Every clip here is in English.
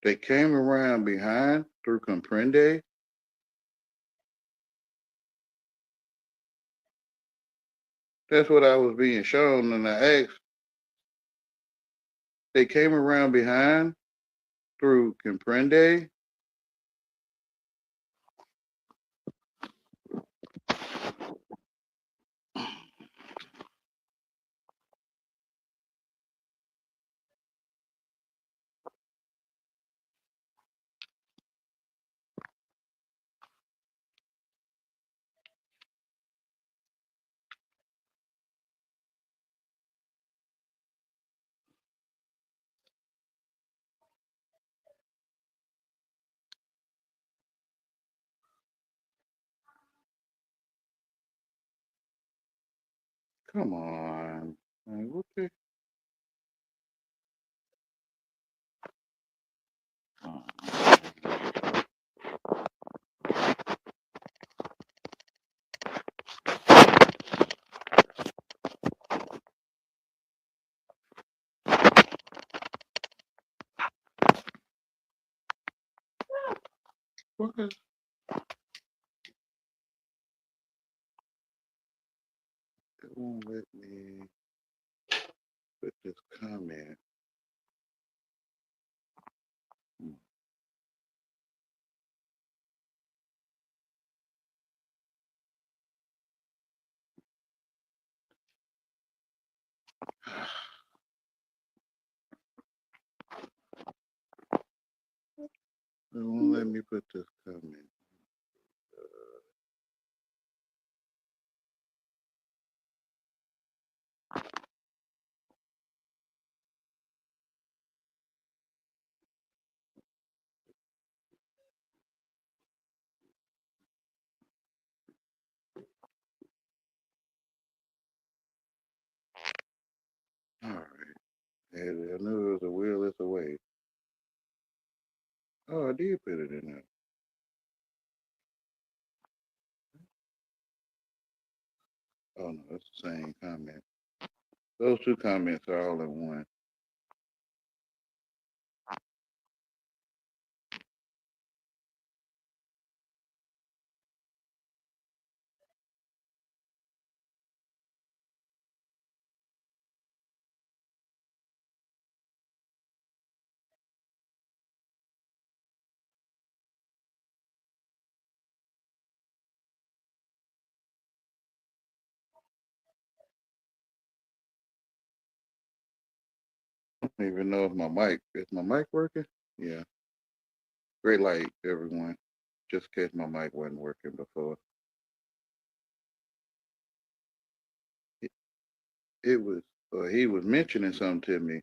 They came around behind through comprende. That's what I was being shown, and I asked. They came around behind through comprende. Come on, man, what the? What is? It won't let me put this comment. Hmm. It won't let me put this comment. All right. And I knew it was a will, it's a way. Oh, I did put it in there. Oh no, it's the same comment. Those two comments are all in one. I don't even know if my mic is my mic working. Yeah. Great light, everyone. Just in case my mic wasn't working before. It, it was. He was mentioning something to me.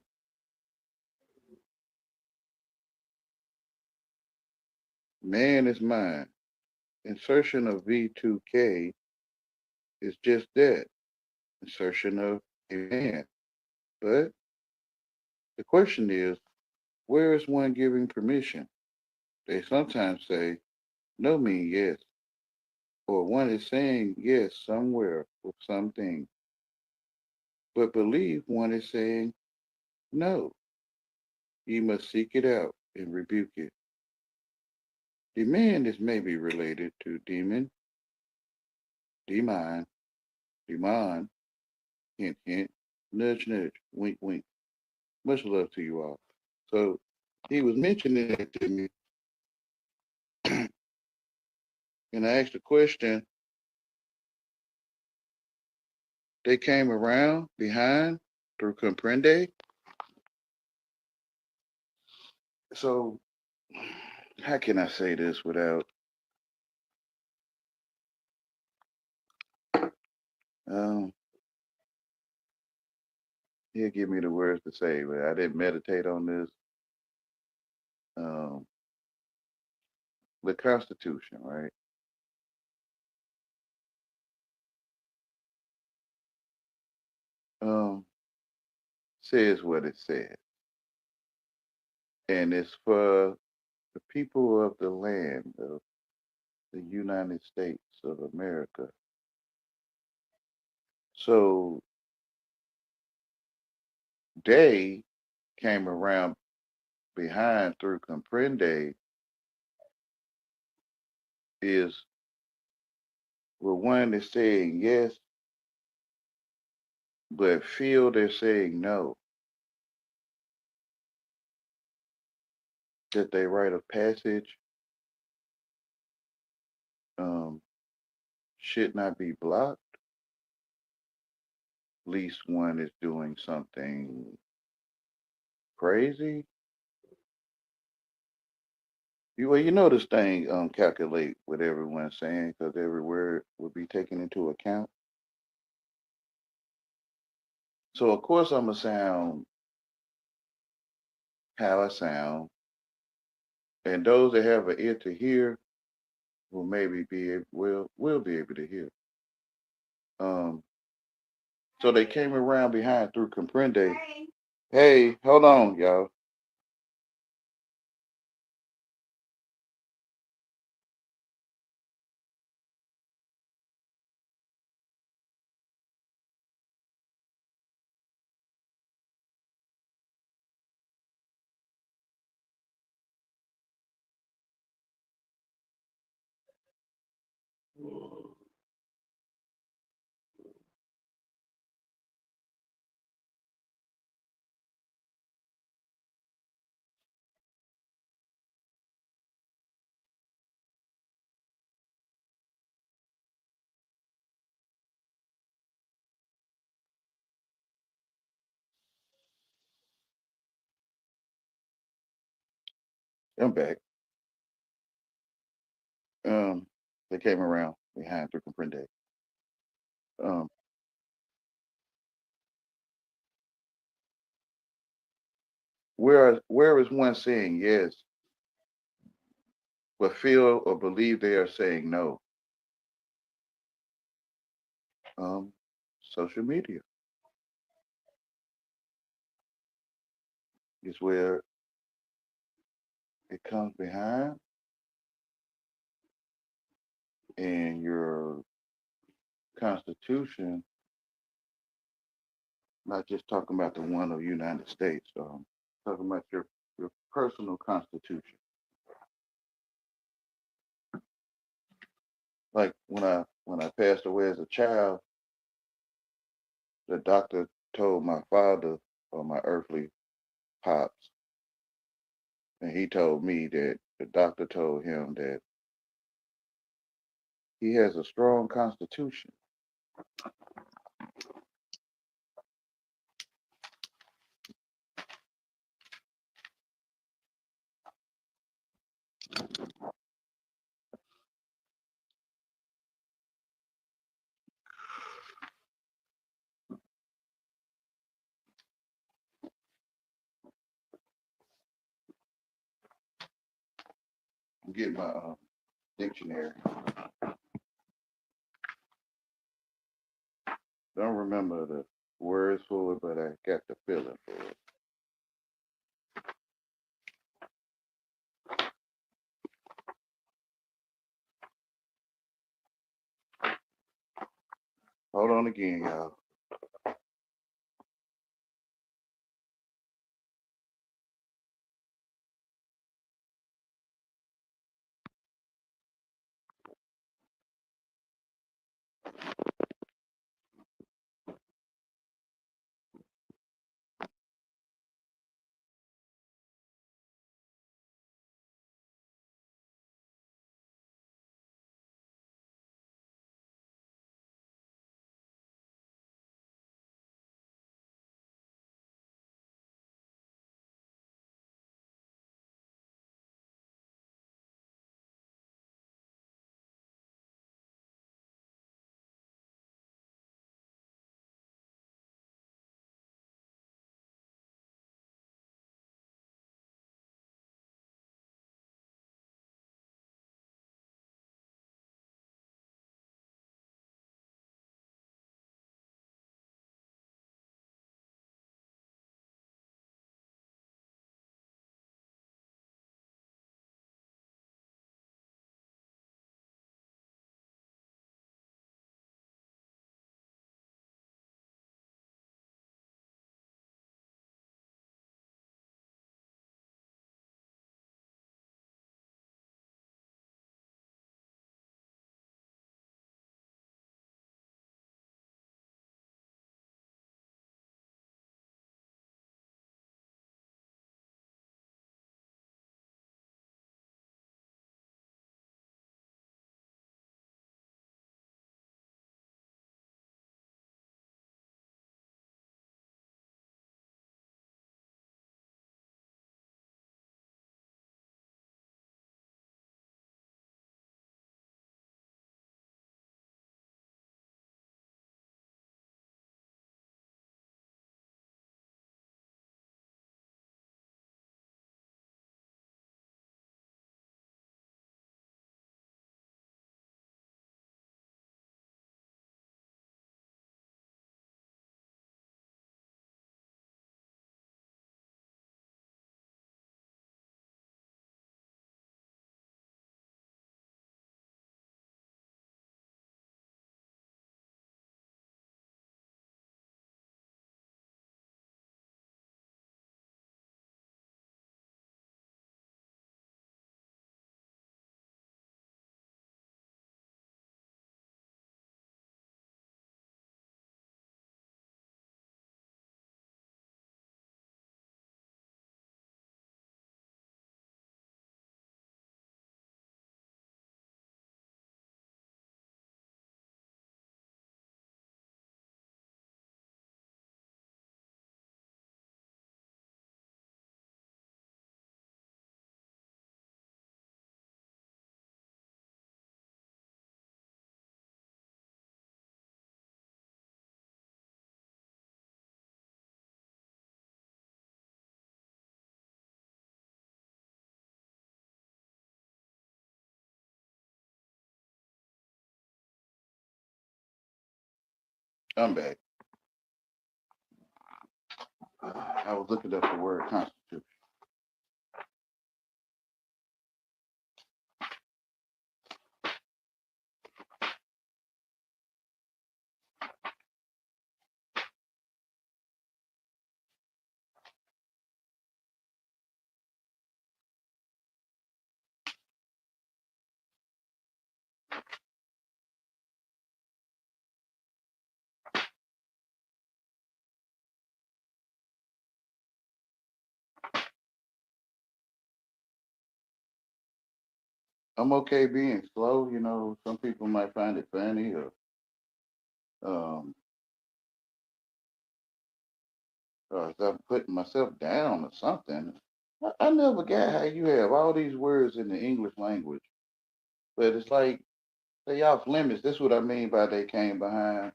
Man is mine. Insertion of V2K is just that. Insertion of a man. But the question is, where is one giving permission? They sometimes say no mean yes, or one is saying yes somewhere with something, but believe one is saying no. You must seek it out and rebuke it. Demand is maybe related to demon, demon, demand, hint, hint, nudge, nudge, wink, wink. Much love to you all. So he was mentioning it to me, and I asked the question. They came around behind through comprende. So how can I say this without um he'll give me the words to say, but I didn't meditate on this. Um the Constitution, right? Um says what it says. And it's for the people of the land of the United States of America. So they came around behind through comprende is where one is saying yes, but feel they're saying no. That they write a passage um, should not be blocked. At least one is doing something crazy. Well, you know this thing calculate what everyone's saying because every word will be taken into account. So of course I'm gonna sound how I sound, and those that have an ear to hear will maybe be able, will be able to hear. Um, so they came around behind through comprende. Hey, hold on, y'all. I'm back. Um, they came around behind through comprende. Um, where is one saying yes, but feel or believe they are saying no? Um, social media is where it comes behind, and your constitution, not just talking about the one of the United States, talking about your personal constitution. Like when I passed away as a child, the doctor told my father or my earthly pops, and he told me that the doctor told him that he has a strong constitution. I'm getting my dictionary. Don't remember the words for it, but I got the feeling for it. Hold on again, y'all. I'm back. I was looking up the word constitution. I'm okay being slow. You know, some people might find it funny um, or if I'm putting myself down or something. I never got how you have all these words in the English language, but it's like they off limits. That's what I mean by they came behind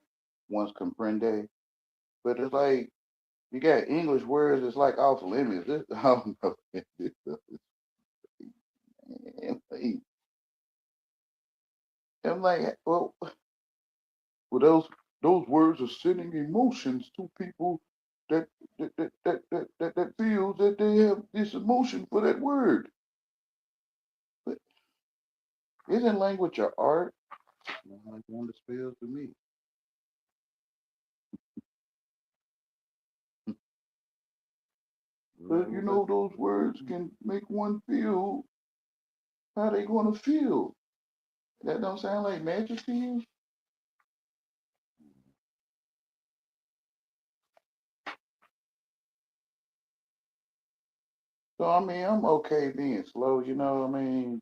once comprende. But it's like you got English words. It's like off limits. This, I don't know. I'm like, well, those words are sending emotions to people that that feels that they have this emotion for that word. But isn't language an art? Like one that spells to me. But you know, those words can make one feel how they gonna feel. That don't sound like magic to you? So I mean, I'm okay being slow. You know what I mean?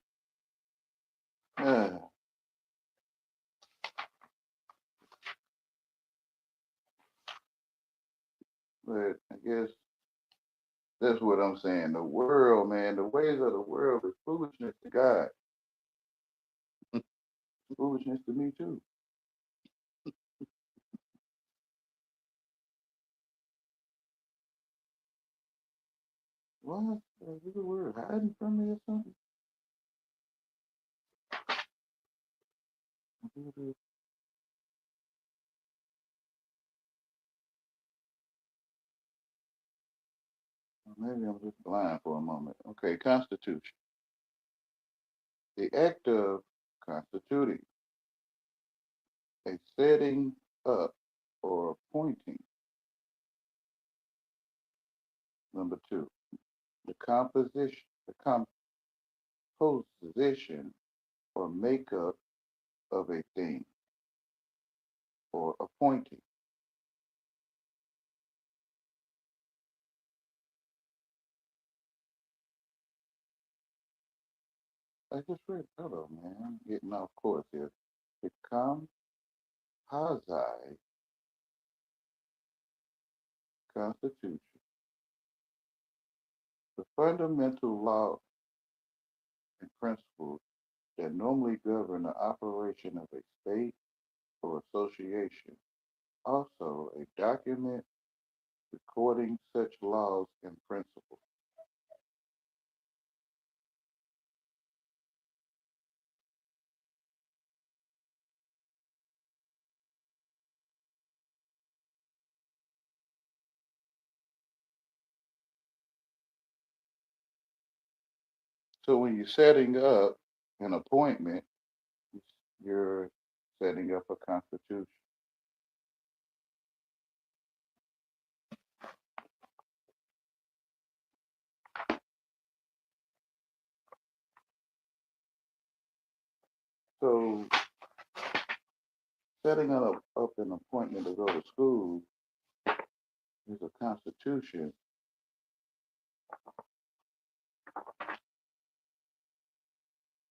Uh, but I guess that's what I'm saying. The world, man, the ways of the world is foolishness to God. Foolishness to me too. What? Is the word hiding from me or something? Maybe I'm just blind for a moment. Okay, Constitution. The act of constituting, a setting up or appointing. Number two, the composition, the composition or makeup of a thing or appointing. I just read, hello man, I'm getting off course here. The composite constitution, the fundamental law and principles that normally govern the operation of a state or association. Also, a document recording such laws and principles. So when you're setting up an appointment, you're setting up a constitution. So setting up an appointment to go to school is a constitution.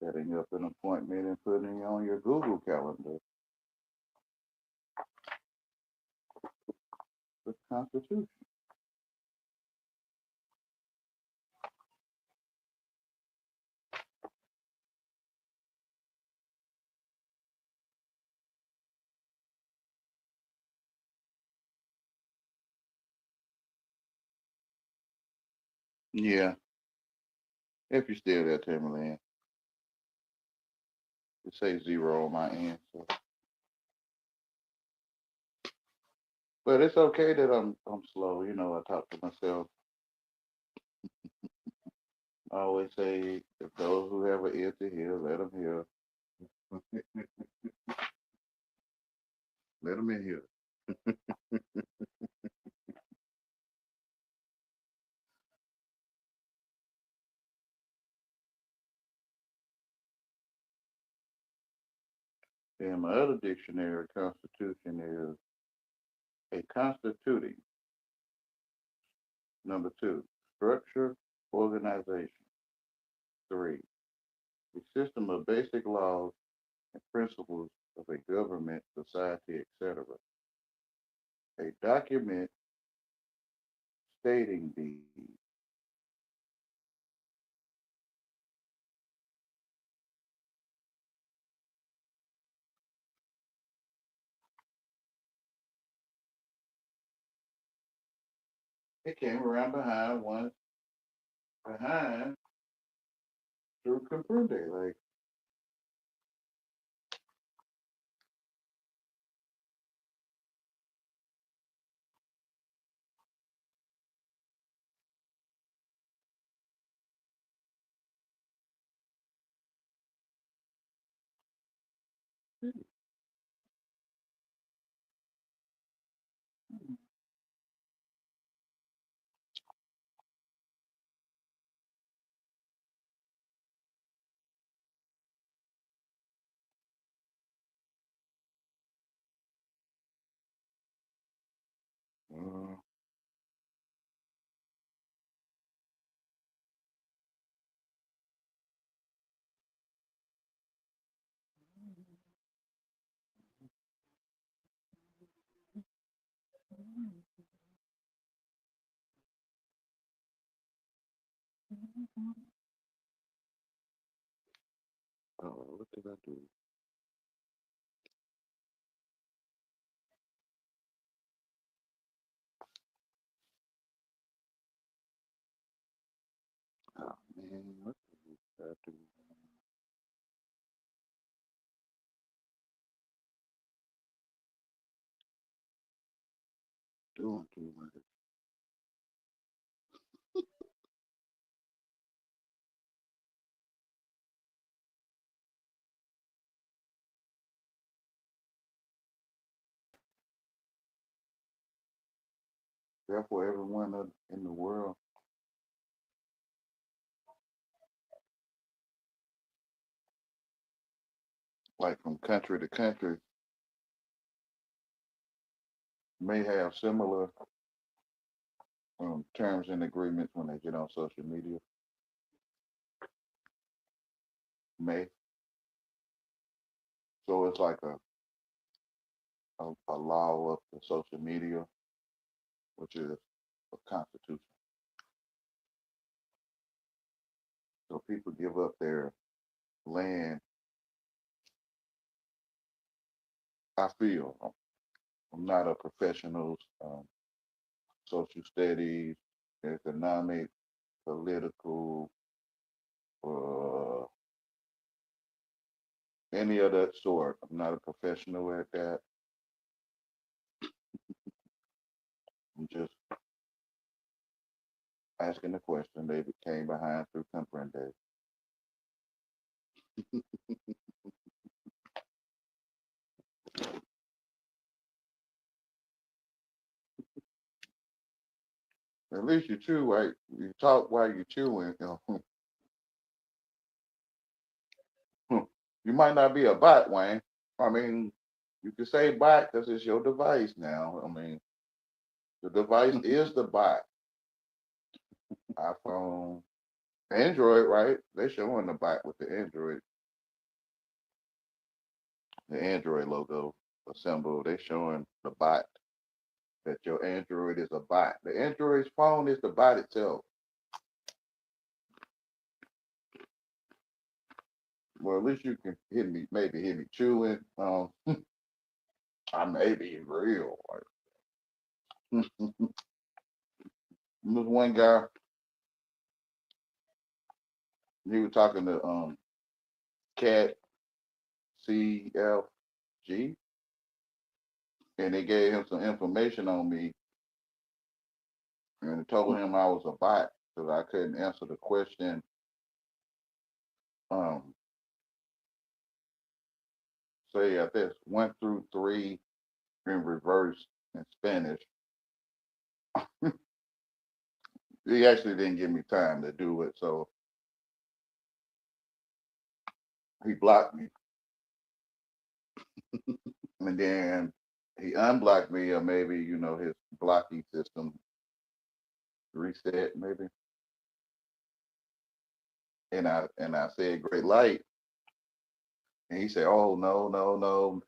Setting up an appointment and putting it on your Google calendar is a constitution. Yeah, if you're still there, Timberland, it says zero on my end. So But it's okay that I'm slow. You know, I talk to myself. I always say, if those who have an ear to hear, let them hear. Let them in here. And my other dictionary, constitution, is a constituting. Number two, structure, organization. Three, a system of basic laws and principles of a government, society, etc. A document stating the it came around behind one behind through comprende. Like, uh, oh, what did I do? Oh man, what did I do? Doing too much. Therefore, everyone in the world, like from country to country, may have similar terms and agreements when they get on social media. May so it's like a law of the social media, which is a constitution. So people give up their land. I feel I'm not a professional, social studies, economic, political, uh, any of that sort. I'm not a professional at that. I'm just asking the question. They came behind through comprende. At least you chew while you talk while you chewing. You might not be a bot, Wayne. I mean, you can say bot because it's your device now. I mean, the device is the bot. iPhone, Android, right? They showing the bot with the Android logo, a symbol. They showing the bot that your Android is a bot. The Android's phone is the bot itself. Well, at least you can hit me, maybe hit me chewing. I may be real. Like, this one guy, he was talking to Cat CFG. and they gave him some information on me and told him I was a bot because I couldn't answer the question. Um, Say I think 1 through 3 in reverse in Spanish. He actually didn't give me time to do it, so he blocked me, and then he unblocked me, or maybe his blocking system reset, maybe. And I said great light, and he said, "Oh no, no, no."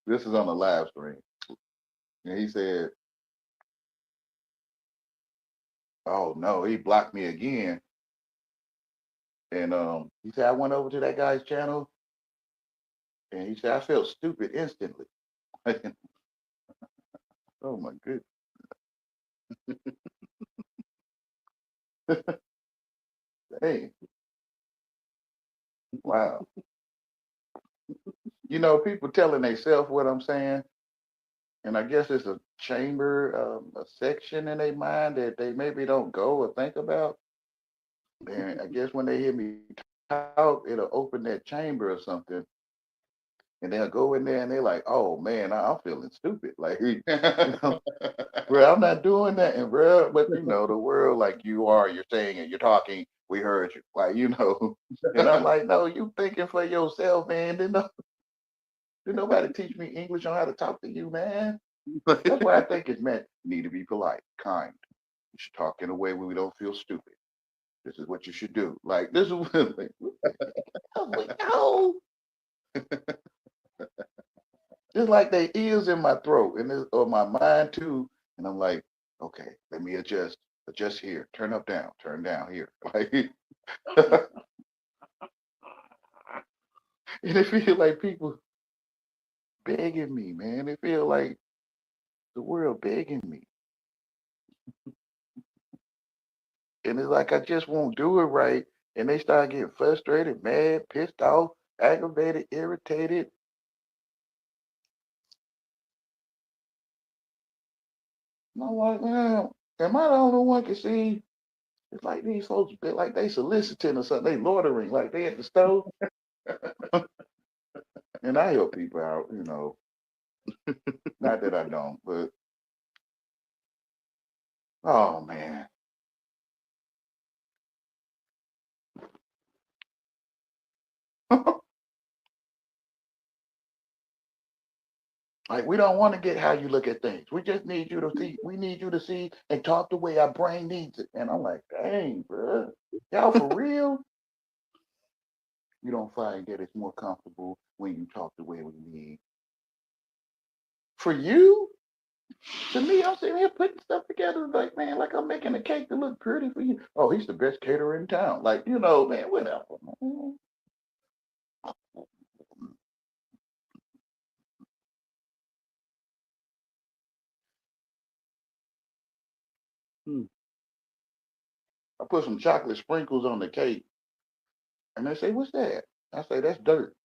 This is on the live stream, and he said, "Oh no," he blocked me again, and he said I went over to that guy's channel, and he said I felt stupid instantly. Oh my goodness. Hey, wow. People telling themselves what I'm saying, and I guess it's a chamber, a section in their mind that they maybe don't go or think about. And I guess when they hear me talk, it'll open that chamber or something, and they'll go in there and they're like, "Oh man, I'm feeling stupid." Like, bro, I'm not doing that, and bro, but the world, like you're saying and you're talking. We heard you, like and I'm like, no, you thinking for yourself, man. Did nobody teach me English on how to talk to you, man? That's why I think it's meant. You need to be polite, kind. You should talk in a way where we don't feel stupid. This is what you should do. Like this is like, I'm like, no. It's like they ears in my throat and or my mind too. And I'm like, okay, let me adjust here, turn up down, turn down here. Like and it feel like people begging me, man. It feel like the world begging me. And it's like I just won't do it right. And they start getting frustrated, mad, pissed off, aggravated, irritated. And I'm like, man, am I the only one can see? It's like these folks, like they soliciting or something. They loitering, like they at the stove. And I help people out. Not that I don't, but oh man. Like we don't want to get how you look at things. We just need you to see. We need you to see and talk the way our brain needs it. And I'm like, dang, bro, y'all for real? You don't find that it's more comfortable when you talk the way we need. For you, to me, I'm sitting here putting stuff together like, man, like I'm making a cake to look pretty for you. Oh, he's the best caterer in town. Like, man, whatever. Man. Hmm. I put some chocolate sprinkles on the cake, and they say, "What's that?" I say, "That's dirt."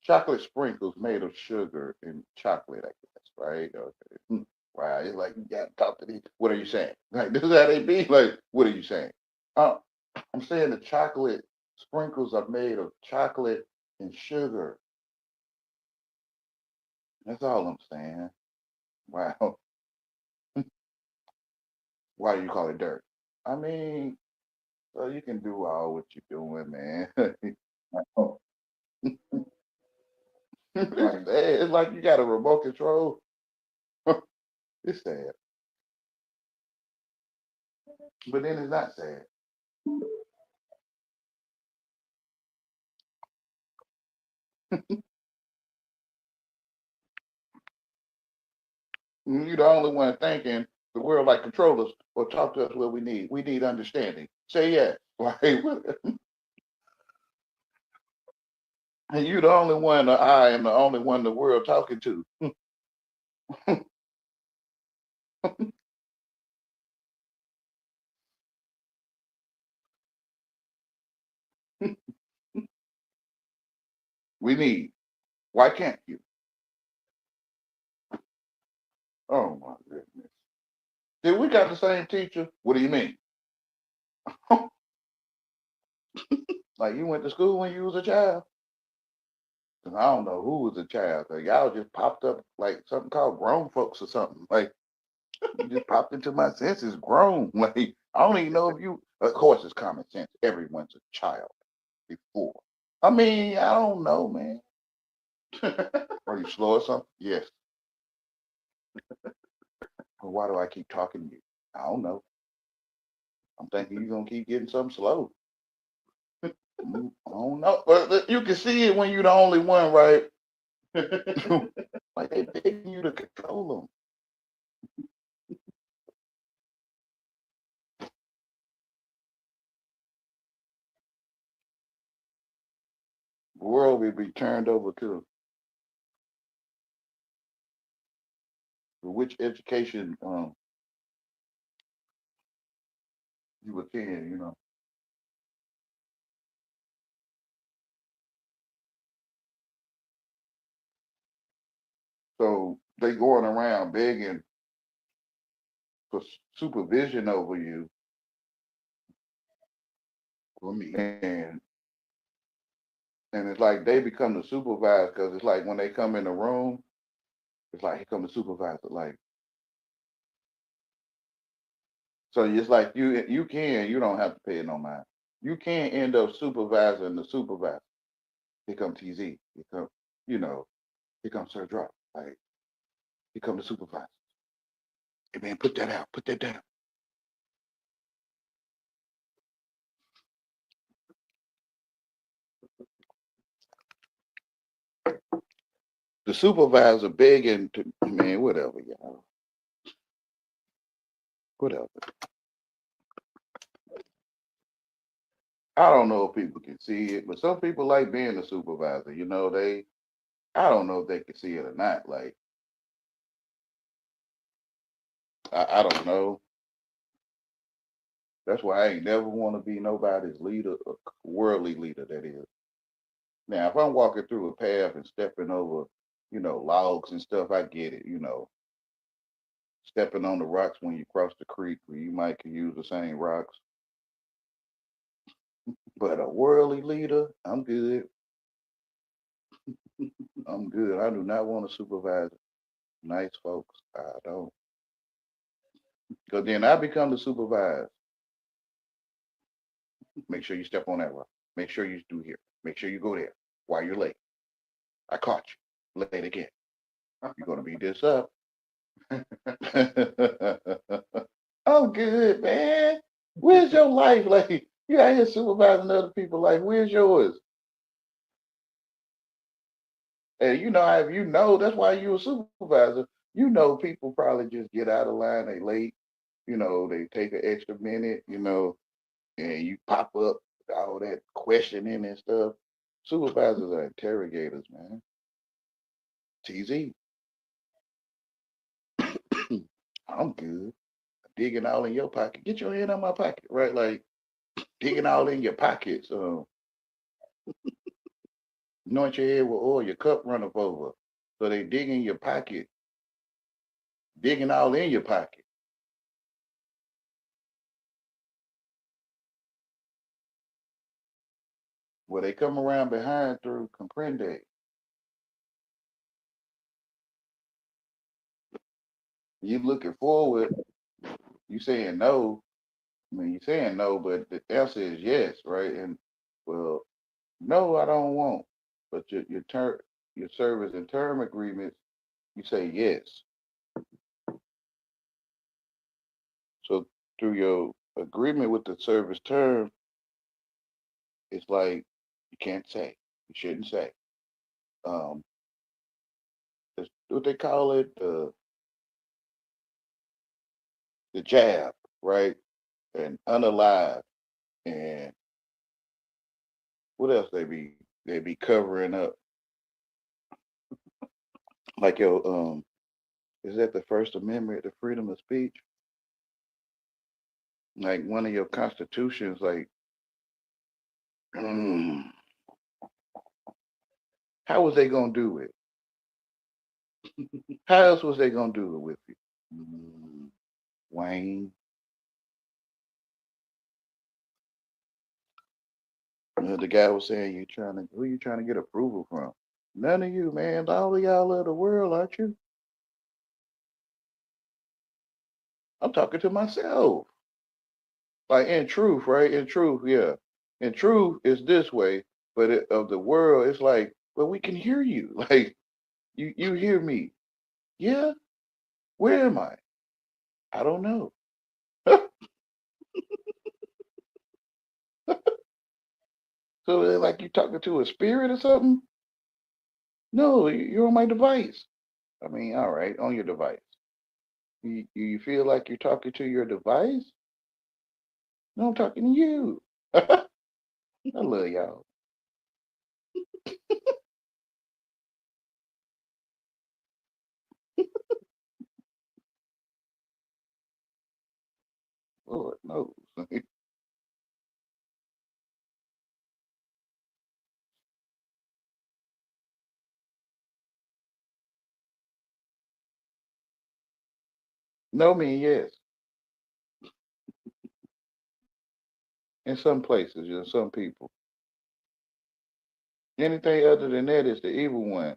Chocolate sprinkles made of sugar and chocolate, I guess, right? Okay. Wow, it's like you got to talk to these. What are you saying? Like this is how they be. Like, what are you saying? Uh, I'm saying the chocolate sprinkles are made of chocolate and sugar. That's all I'm saying. Wow. Why do you call it dirt? I mean, so you can do all what you're doing, man. It's sad. It's like you got a remote control. It's sad, but then it's not sad. You're the only one thinking the world like control us or talk to us what we need. We need understanding. Say yes. Like, and you're the only one, or I am the only one the world talking to. We need. Why can't you? Oh my goodness. Did we got the same teacher? What do you mean? Like you went to school when you was a child? 'Cause I don't know who was a child. 'Cause y'all just popped up like something called grown folks or something. Like you just popped into my senses grown. Like I don't even know if you. Of course, it's common sense. Everyone's a child before. I mean, I don't know, man. Are you slow or something? Yes. Well, why do I keep talking to you? I don't know. I'm thinking you're gonna keep getting something slow. I don't know. But you can see it when you're the only one, right? Like they begging you to control them. The world will be turned over to which education you attend, you know. So they going around begging for supervision over you for me. And it's like they become the supervisor because it's like when they come in the room, it's like here come the supervisor. Like so it's like you don't have to pay it no mind. You can end up supervising the supervisor. Here come TZ. Here come you know, here comes Sir Drop. Like here come the supervisor. Hey man, put that out, put that down. The supervisor begging to man, whatever, y'all. Whatever. I don't know if people can see it, but some people like being a supervisor. You know, I don't know if they can see it or not. Like I don't know. That's why I ain't never want to be nobody's leader, a worldly leader. That is. Now, if I'm walking through a path and stepping over, logs and stuff, I get it. Stepping on the rocks when you cross the creek, where you might could use the same rocks. But a worldly leader, I'm good. I'm good. I do not want to supervise nice folks. I don't. Because then I become the supervisor. Make sure you step on that rock. Make sure you do here. Make sure you go there while you're late. I caught you. Late again. You're going to beat this up. I'm good, man. Where's your life? Like, you out here supervising other people. Like, where's yours? And if that's why you a supervisor. People probably just get out of line. They late. They take an extra minute, and you pop up all that questioning and stuff. Supervisors are interrogators, man. TZ, I'm good. Digging all in your pocket. Get your hand out my pocket, right? Like digging all in your pockets. Anoint your head with oil, your cup runneth over. So they dig in your pocket, digging all in your pocket. Well, they come around behind through comprende. You looking forward, you saying no. I mean, you saying no, but the answer is yes, right? And well, no, I don't want. But your service and term agreements, you say yes. So through your agreement with the service term, it's like you can't say, you shouldn't say. Um, it's what they call it, the jab, right? And unalive, and what else they be covering up? Like your is that the First Amendment, the freedom of speech? Like one of your constitutions, like mm, How was they gonna do it? How else was they gonna do it with you? Mm, Wayne, the guy was saying you trying to who you trying to get approval from? None of you, man. All of y'all of the world, aren't you? I'm talking to myself. Like in truth, right? In truth, yeah. In truth, it's this way, but of the world, it's like, well, we can hear you. Like you hear me. Yeah. Where am I? I don't know. So like you talking to a spirit or something? No, you're on my device. I mean, all right, on your device. You feel like you're talking to your device? No, I'm talking to you. I love y'all. Lord knows. No mean yes. In some places, some people. Anything other than that is the evil one.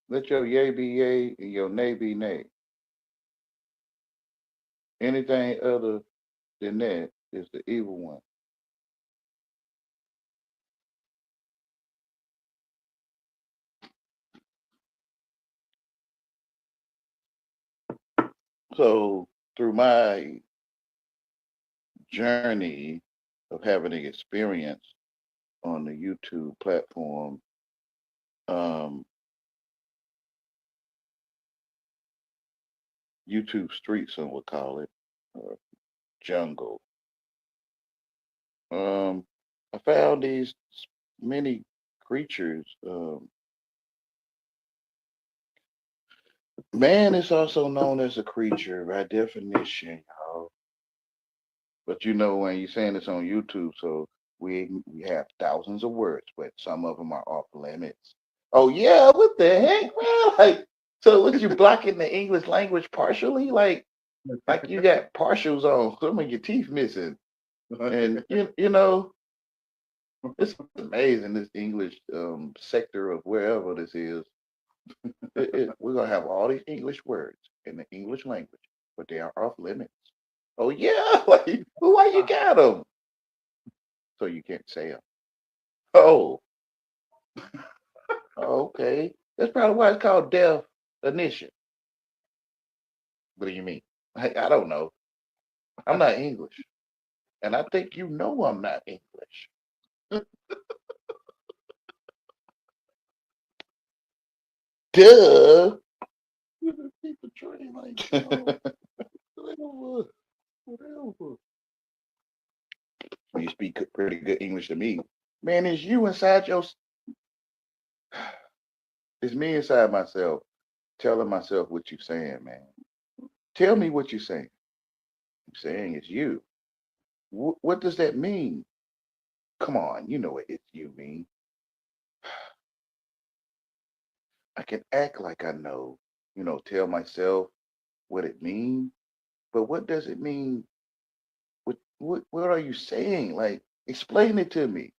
Let your yea be yea and your nay be nay. Anything other than that is the evil one. So through my journey of having an experience on the YouTube platform, um, YouTube street, some would call it, or jungle. I found these many creatures. Man is also known as a creature by definition, y'all. But you know when you're saying this on YouTube, so we have thousands of words, but some of them are off limits. Oh yeah, what the heck, man? Like, so what you blocking the English language partially? Like you got partials on, some of your teeth missing, and you know it's amazing this English sector of wherever this is. We're gonna have all these English words in the English language, but they are off limits. Oh yeah, like why you got them? So you can't say them. Oh, okay. That's probably why it's called definition. What do you mean? I don't know. I'm not English, and I think you know I'm not English. Duh. People train like whatever, whatever. You speak pretty good English to me, man. It's you inside your. It's me inside myself telling myself what you're saying, man. Tell me what you're saying. I'm saying it's you. What does that mean? Come on, you know what it's you mean. I can act like I know, tell myself what it means, but what does it mean? What are you saying? Like, explain it to me.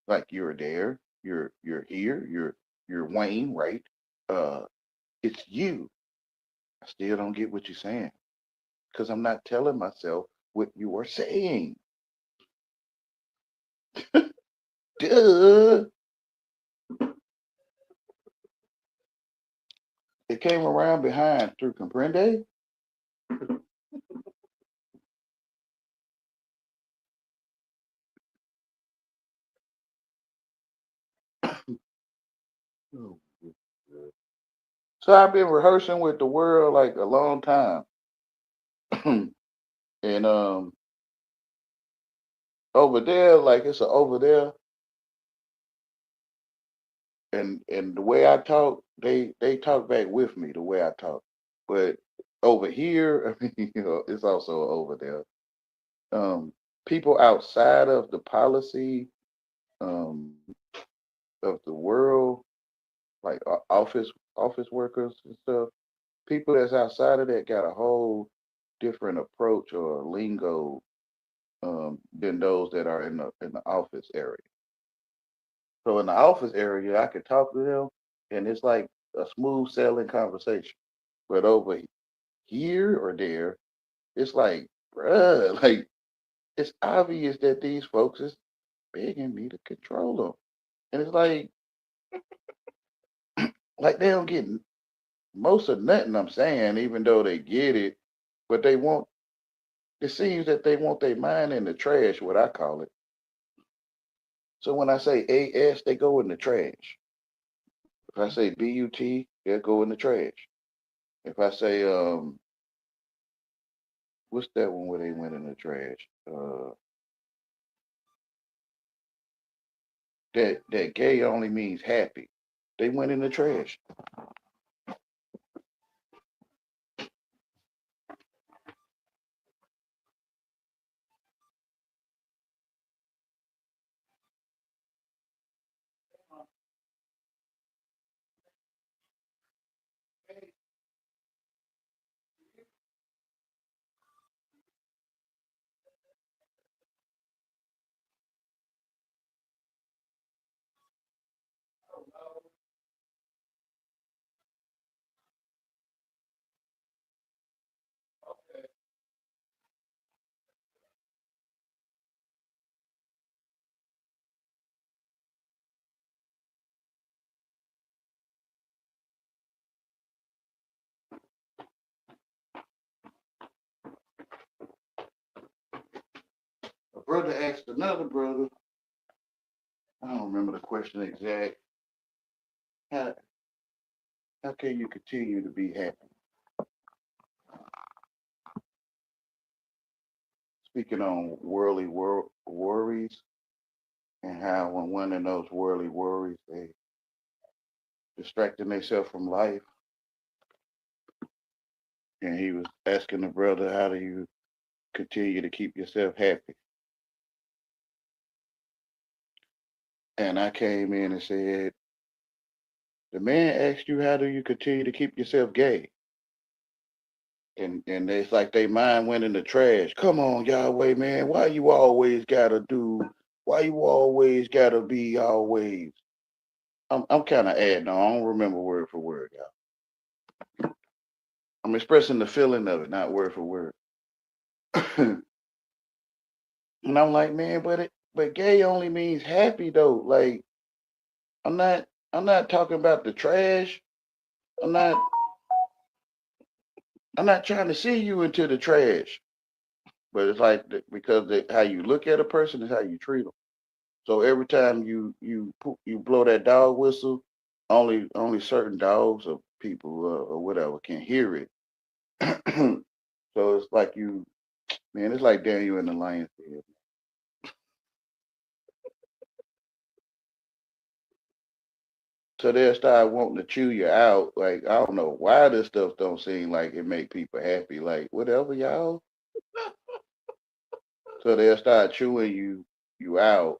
Like you're there, you're here, you're Wayne, right? Uh, it's you. I still don't get what you're saying because I'm not telling myself what you are saying. Duh. It came around behind through comprende. Oh, so I've been rehearsing with the world like a long time, and over there, like it's a over there, and the way I talk, they talk back with me the way I talk. But over here, I mean, it's also over there. People outside of the policy, um, of the world, like office workers and stuff, people that's outside of that got a whole different approach or lingo than those that are in the office area. So in the office area, I could talk to them, and it's like a smooth sailing conversation. But over here or there, it's like, bruh, like it's obvious that these folks is begging me to control them, and it's like they don't get most of nothing I'm saying, even though they get it, but they want. It seems that they want their mind in the trash, what I call it. So when I say AS, they go in the trash. If I say BUT, they'll go in the trash. If I say what's that one where they went in the trash? That gay only means happy. They went in the trash. A brother asked another brother. I don't remember the question exact. How how can you continue to be happy? Speaking on worries and how when one of those worldly worries they distracting themselves from life. And he was asking the brother, how do you continue to keep yourself happy? And I came in and said, the man asked you, how do you continue to keep yourself gay? And it's like they mind went in the trash. Come on, Yahweh, man. Why you always gotta be always? I'm kind of adding on. I don't remember word for word, y'all. I'm expressing the feeling of it, not word for word. And I'm like, man, but gay only means happy though. Like I'm not I'm not talking about the trash. I'm not I'm not trying to see you into the trash. But it's like because how you look at a person is how you treat them. So every time you blow that dog whistle, only certain dogs or people or whatever can hear it. So it's like man, it's like Daniel in the lion's den. So they'll start wanting to chew you out. Like I don't know why this stuff don't seem like it make people happy. Like whatever, y'all. So they'll start chewing you out.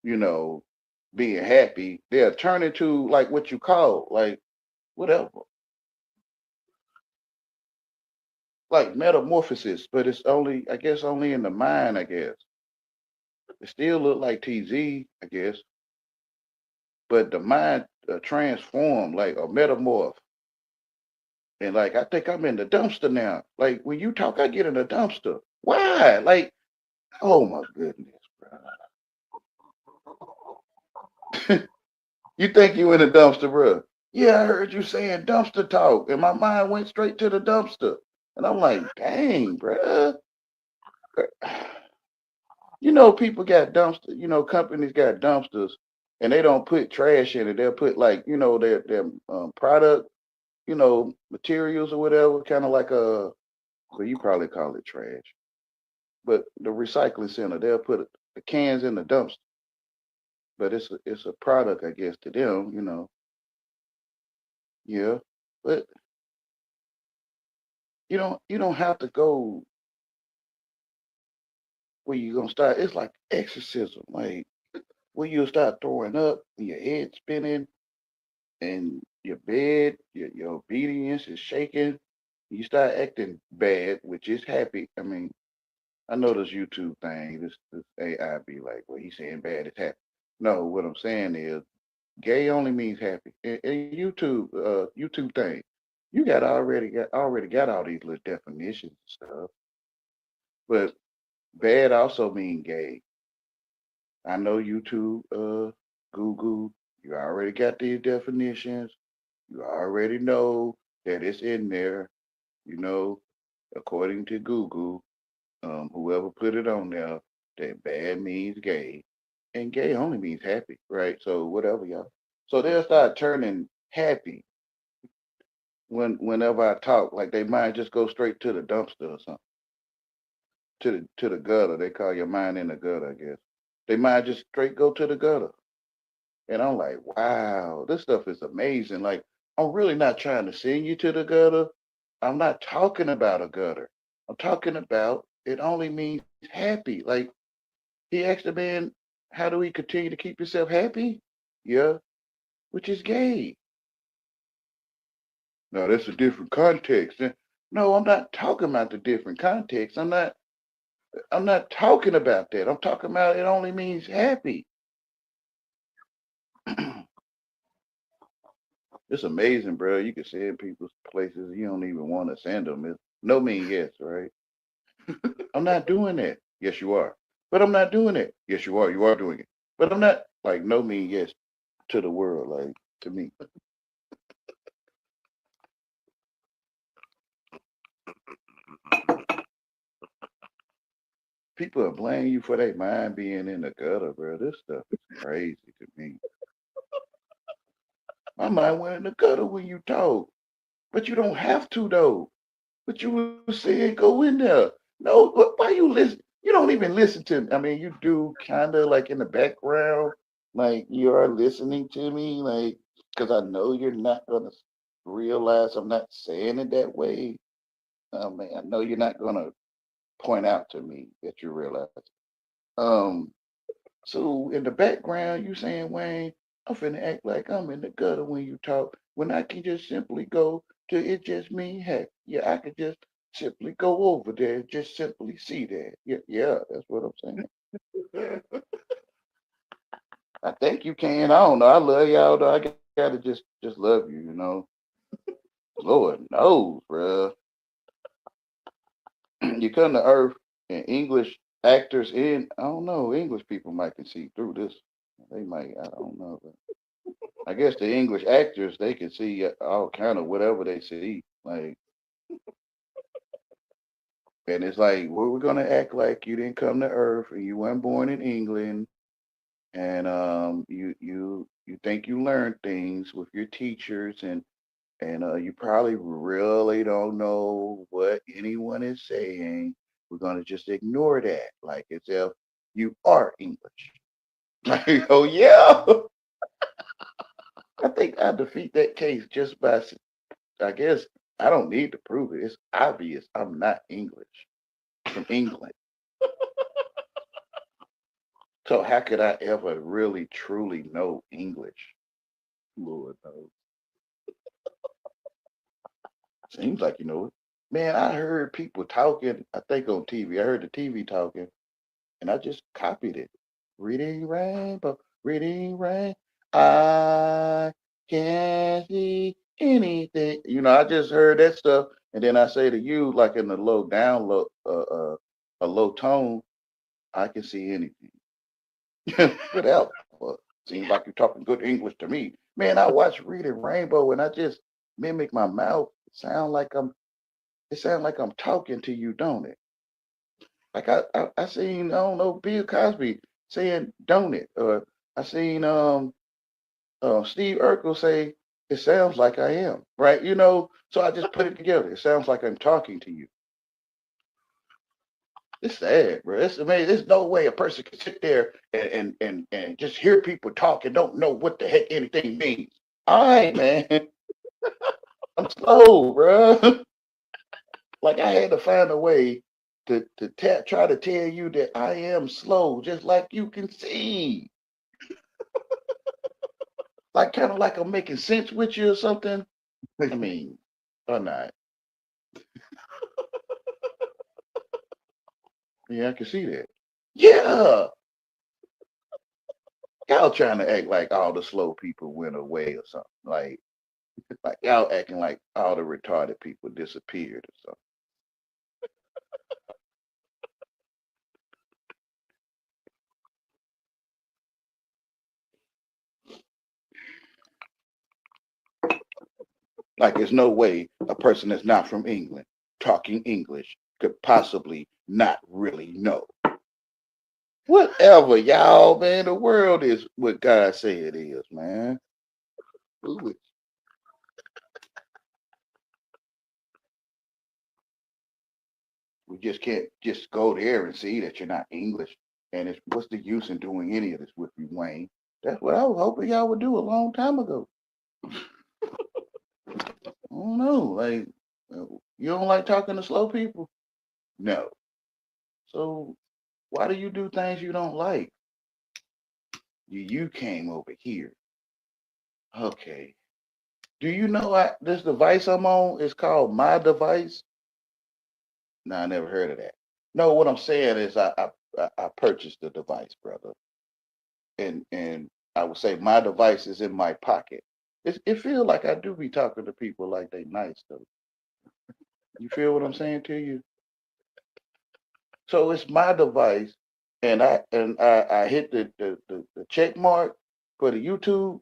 You know, being happy. They'll turn into like what you call like whatever, like metamorphosis. But it's only I guess only in the mind. I guess it still look like TZ. I guess, but the mind transformed like a metamorph. And like I think I'm in the dumpster now. Like when you talk, I get in the dumpster. Why? Like, oh my goodness, bro. You think you in the dumpster, bro? Yeah, I heard you saying dumpster talk, and my mind went straight to the dumpster. And I'm like, dang, bro. You know, people got dumpster. You know, companies got dumpsters, and they don't put trash in it. They'll put like their product, materials or whatever, kind of like a. Well, you probably call it trash. But the recycling center, they'll put the cans in the dumpster, but it's a product, I guess, to them. Yeah, but you don't have to go where you gonna start. It's like exorcism. Like where you'll start throwing up, and your head spinning, and your bed, your obedience is shaking. You start acting bad, which is happy. I mean, I know this YouTube thing, this AI be like, well, he's saying bad is happy. No, what I'm saying is gay only means happy. And YouTube thing, you got already got all these little definitions and stuff. But bad also mean gay. I know YouTube, Google, you already got these definitions. You already know that it's in there, you know, according to Google, whoever put it on there, that bad means gay. And gay only means happy, right? So whatever, y'all. So they'll start turning happy whenever I talk, like they mind just go straight to the dumpster or something, to the gutter. They call your mind in the gutter, I guess. They might just straight go to the gutter. And I'm like, wow, this stuff is amazing. Like, I'm really not trying to send you to the gutter. I'm not talking about a gutter. I'm talking about it only means happy. Like, he asked the man, how do we continue to keep yourself happy? Yeah, which is gay. No, that's a different context. No, I'm not talking about the different context. I'm not talking about that. I'm talking about it only means happy. It's amazing, bro. You can send people places you don't even want to send them. It's no mean yes, right? I'm not doing that. Yes, you are. But I'm not doing it. Yes, you are. You are doing it. But I'm not like no mean yes to the world, like to me. People are blaming you for their mind being in the gutter, bro. This stuff is crazy to me. My mind went in the gutter when you talk. But you don't have to though. But you were saying go in there. No, why you listen? You don't even listen to me. I mean, you do kind of like in the background, like you are listening to me, like because I know you're not gonna realize I'm not saying it that way. I mean, I know you're not gonna point out to me that you realize. Um, so in the background, you saying, Wayne, I'm finna act like I'm in the gutter when you talk, when I can just simply go to it just mean hey. Yeah, I could just simply go over there, just simply see that. Yeah, yeah, that's what I'm saying. I think you can. I don't know. I love y'all though. I gotta just love you. Lord knows, bruh. You come to Earth and English actors in I don't know, English people might can see through this. They might, I don't know. I guess the English actors they can see all kind of whatever they see, like, and it's like we're gonna act like you didn't come to Earth and you weren't born in England, and you think you learned things with your teachers, and you probably really don't know what anyone is saying. We're gonna just ignore that, like as if you are English. Like, oh yeah, I think I defeat that case just by I guess I don't need to prove it. It's obvious I'm not English from England. So how could I ever really truly know English? Lord knows. Seems like you know it. Man, I heard people talking, I think on TV. I heard the TV talking and I just copied it. Reading rainbow, reading rain. I can't see anything. I just heard that stuff, and then I say to you, like in the low down, a low tone, I can see anything. Whatever. Seems like you're talking good English to me. Man, I watch Reading Rainbow, and I just mimic my mouth. It sounds like I'm talking to you, don't it? Like I seen I don't know Bill Cosby saying "don't it," or I seen Steve Urkel say it sounds like I am right. So I just put it together. It sounds like I'm talking to you. It's sad, bro. It's amazing. There's no way a person can sit there and just hear people talk and don't know what the heck anything means. All right, man. I'm slow, bro. Like I had to find a way to try to tell you that I am slow, just like you can see. Like kind of like I'm making sense with you or something. I mean, or not. Yeah, I can see that. Yeah. Y'all trying to act like all the slow people went away or something. Like y'all acting like all the retarded people disappeared or something. Like there's no way a person that's not from England talking English could possibly not really know. Whatever, y'all, man. The world is what God say it is, man. We just can't just go there and see that you're not English. And it's what's the use in doing any of this with you, Wayne? That's what I was hoping y'all would do a long time ago. I don't know. Like, you don't like talking to slow people? No. So why do you do things you don't like? You came over here. Okay. Do you know this device I'm on is called my device? No, I never heard of that. No, what I'm saying is I purchased the device, brother, and I would say my device is in my pocket. It feels like I do be talking to people like they nice though. You feel what I'm saying to you? So it's my device, and I hit the check mark for the YouTube,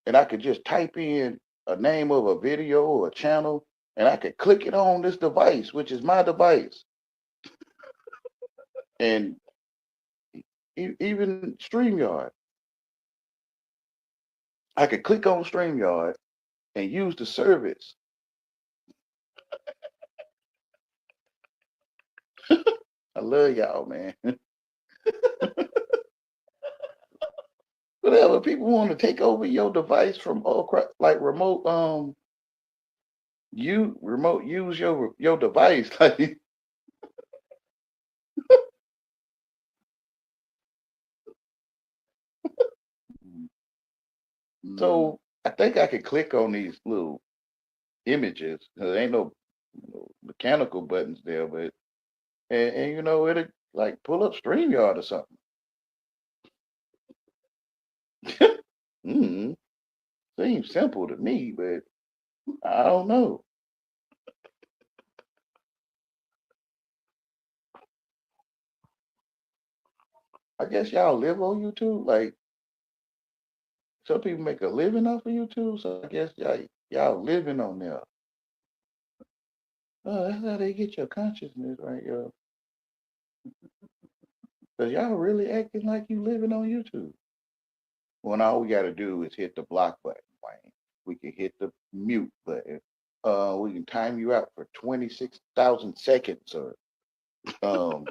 and I could just type in a name of a video or a channel, and I could click it on this device, which is my device, and even StreamYard. I could click on StreamYard and use the service. I love y'all, man. Whatever people want to take over your device from all like remote you remote use your device like so I think I could click on these little images. There ain't no mechanical buttons there, but and it'll like pull up StreamYard or something. mm, Seems simple to me, but I don't know. I guess y'all live on YouTube. Like some people make a living off of YouTube, so I guess y'all living on there. Oh, that's how they get your consciousness right, yo. Cause y'all really acting like you living on YouTube. When all we gotta do is hit the block button, Wayne. We can hit the mute button. We can time you out for 26,000 seconds or um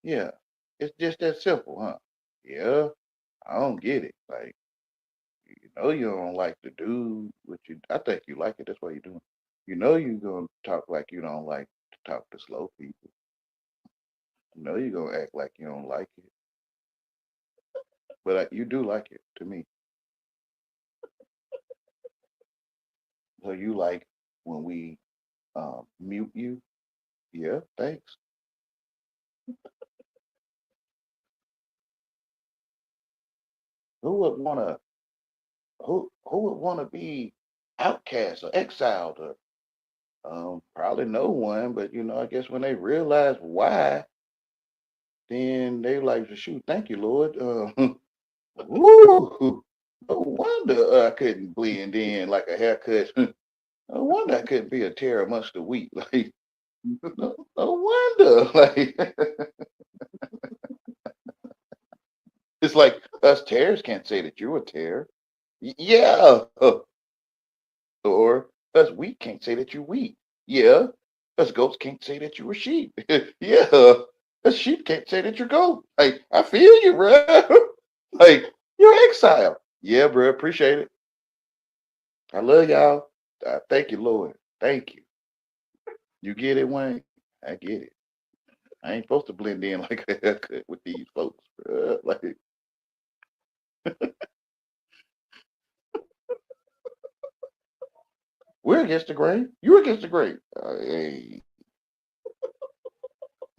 yeah. It's just that simple, huh? Yeah. I don't get it. Like, you don't like to do what you I think you like it, that's why you're doing. You're gonna talk like you don't like to talk to slow people. You're gonna act like you don't like it. But you do like it to me. So you like when we mute you? Yeah, thanks. Who would wanna who would wanna be outcast or exiled or probably no one, but I guess when they realize why, then they like to shoot, thank you, Lord. Woo, no wonder I couldn't blend in like a haircut. No wonder I couldn't be a terror amongst the wheat. Like no wonder. Like it's like us terrors can't say that you're a terror. Yeah. Or us wheat can't say that you wheat. Yeah. Us goats can't say that you a sheep. Yeah. Us sheep can't say that you're goat. Like, I feel you, bro. Like, you're exile. Yeah, bro. Appreciate it. I love y'all. Thank you, Lord. Thank you. You get it, Wayne? I get it. I ain't supposed to blend in like a haircut with these folks, bro. Like, We're against the grain. You're against the grain. Hey,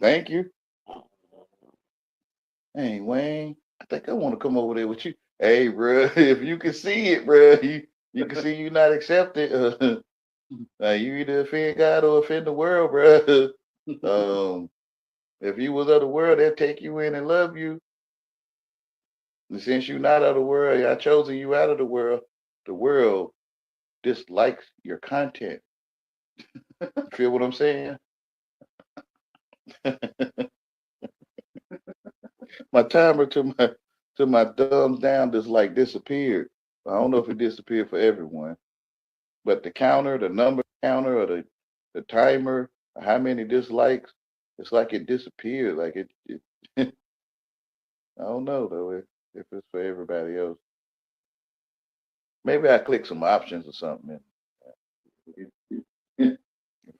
thank you. Hey, Wayne, I think I want to come over there with you. Hey, bro, if you can see it, bro, you can see you not accepted. You either offend God or offend the world, bro. Um, if you was of the world, they'll take you in and love you. And since you're not of the world, I chosen you out of the world. The world dislikes your content. Feel what I'm saying? My timer to my thumbs down just like disappeared. I don't know if it disappeared for everyone, but the counter, the number counter, or the timer, how many dislikes, it's like it disappeared. Like it I don't know though if it's for everybody else. Maybe I click some options or something and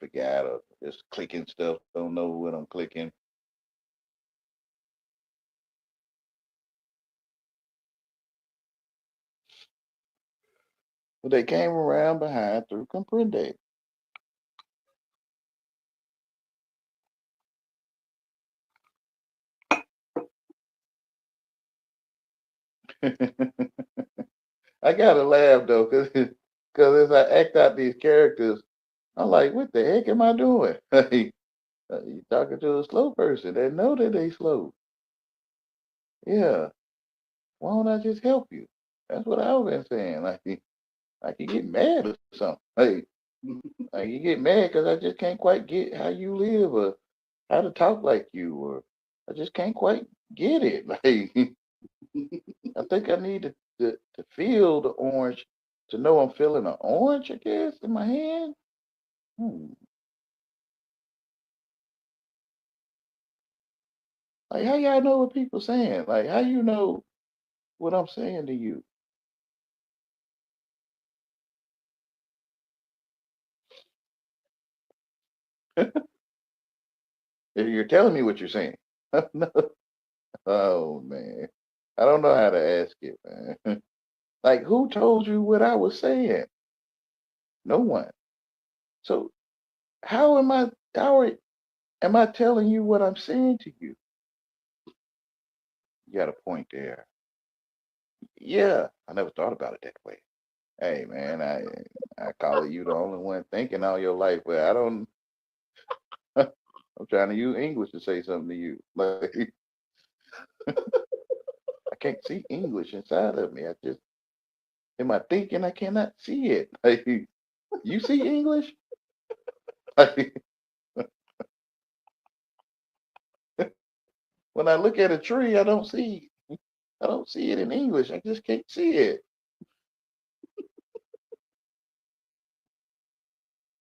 forgot or just clicking stuff. Don't know what I'm clicking. But they came around behind through comprende. I gotta laugh though, cause as I act out these characters, I'm like, what the heck am I doing? You talking to a slow person. They know that they slow. Yeah. Why don't I just help you? That's what I've been saying. Like you get mad or something. Hey, like you get mad because I just can't quite get how you live or how to talk like you or I just can't quite get it. Like I think I need to feel the orange to know I'm feeling an orange, I guess, in my hand. Hmm. Like how y'all know what people saying? Like how you know what I'm saying to you? If you're telling me what you're saying. No. Oh man. I don't know how to ask it, man. Like who told you what I was saying? No one. So how am I telling you what I'm saying to you? You got a point there. Yeah, I never thought about it that way. Hey man, I call it you the only one thinking all your life, but I don't. I'm trying to use English to say something to you. Like I can't see English inside of me. I just am I thinking I cannot see it. Like you see English? Like when I look at a tree, I don't see it in English. I just can't see it.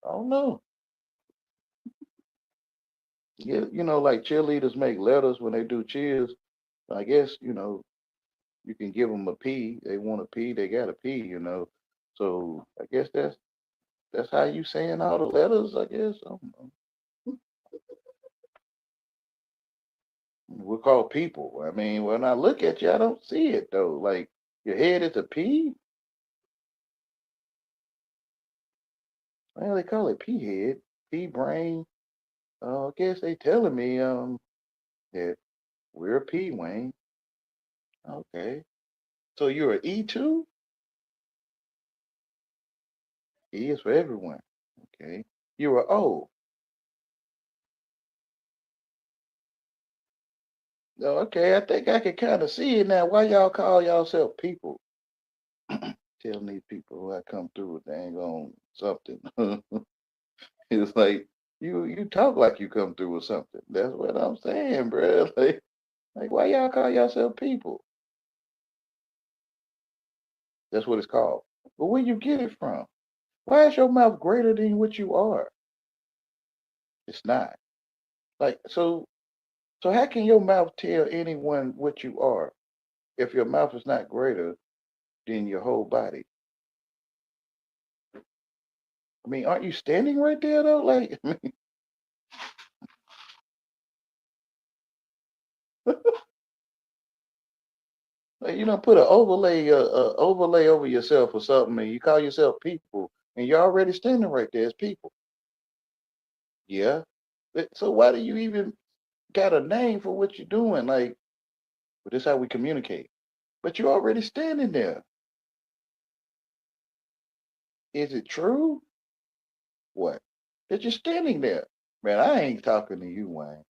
I don't know. Yeah, like cheerleaders make letters when they do cheers. I guess, you can give them a P. They want a P, they got a P. So I guess that's how you saying all the letters, I guess. I don't know. We're called people. I mean, when I look at you, I don't see it though. Like your head is a P. Well, they call it P head, P brain. I guess they telling me that we're a P, Wayne. Okay. So you're an E too? E is for everyone. Okay. You're a O. Oh, okay, I think I can kind of see it now. Why y'all call yourself people? Telling these people who I come through with dang on something. It's like you talk like you come through with something. That's what I'm saying, bro. Like why y'all call yourself people? That's what it's called. But where you get it from? Why is your mouth greater than what you are? It's not. Like so how can your mouth tell anyone what you are if your mouth is not greater than your whole body? I mean, aren't you standing right there though? Like, like you don't put an overlay over yourself or something, and you call yourself people. and you're already standing right there as people. Yeah. So why do you even got a name for what you're doing? Like, but this is how we communicate. But you're already standing there. Is it true? What? That you're standing there. Man, I ain't talking to you, Wayne.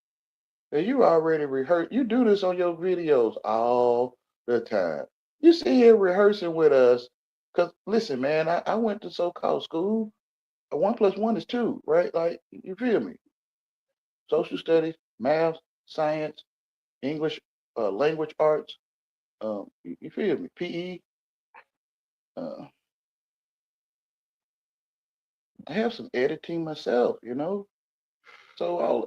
And you already rehearsed. You do this on your videos all the time. You sit here rehearsing with us. Because, listen, man, I went to so called school. One plus one is two, right? Like, you feel me? Social studies, math, science, English, language arts. You feel me? PE. Uh, I have some editing myself, you know. So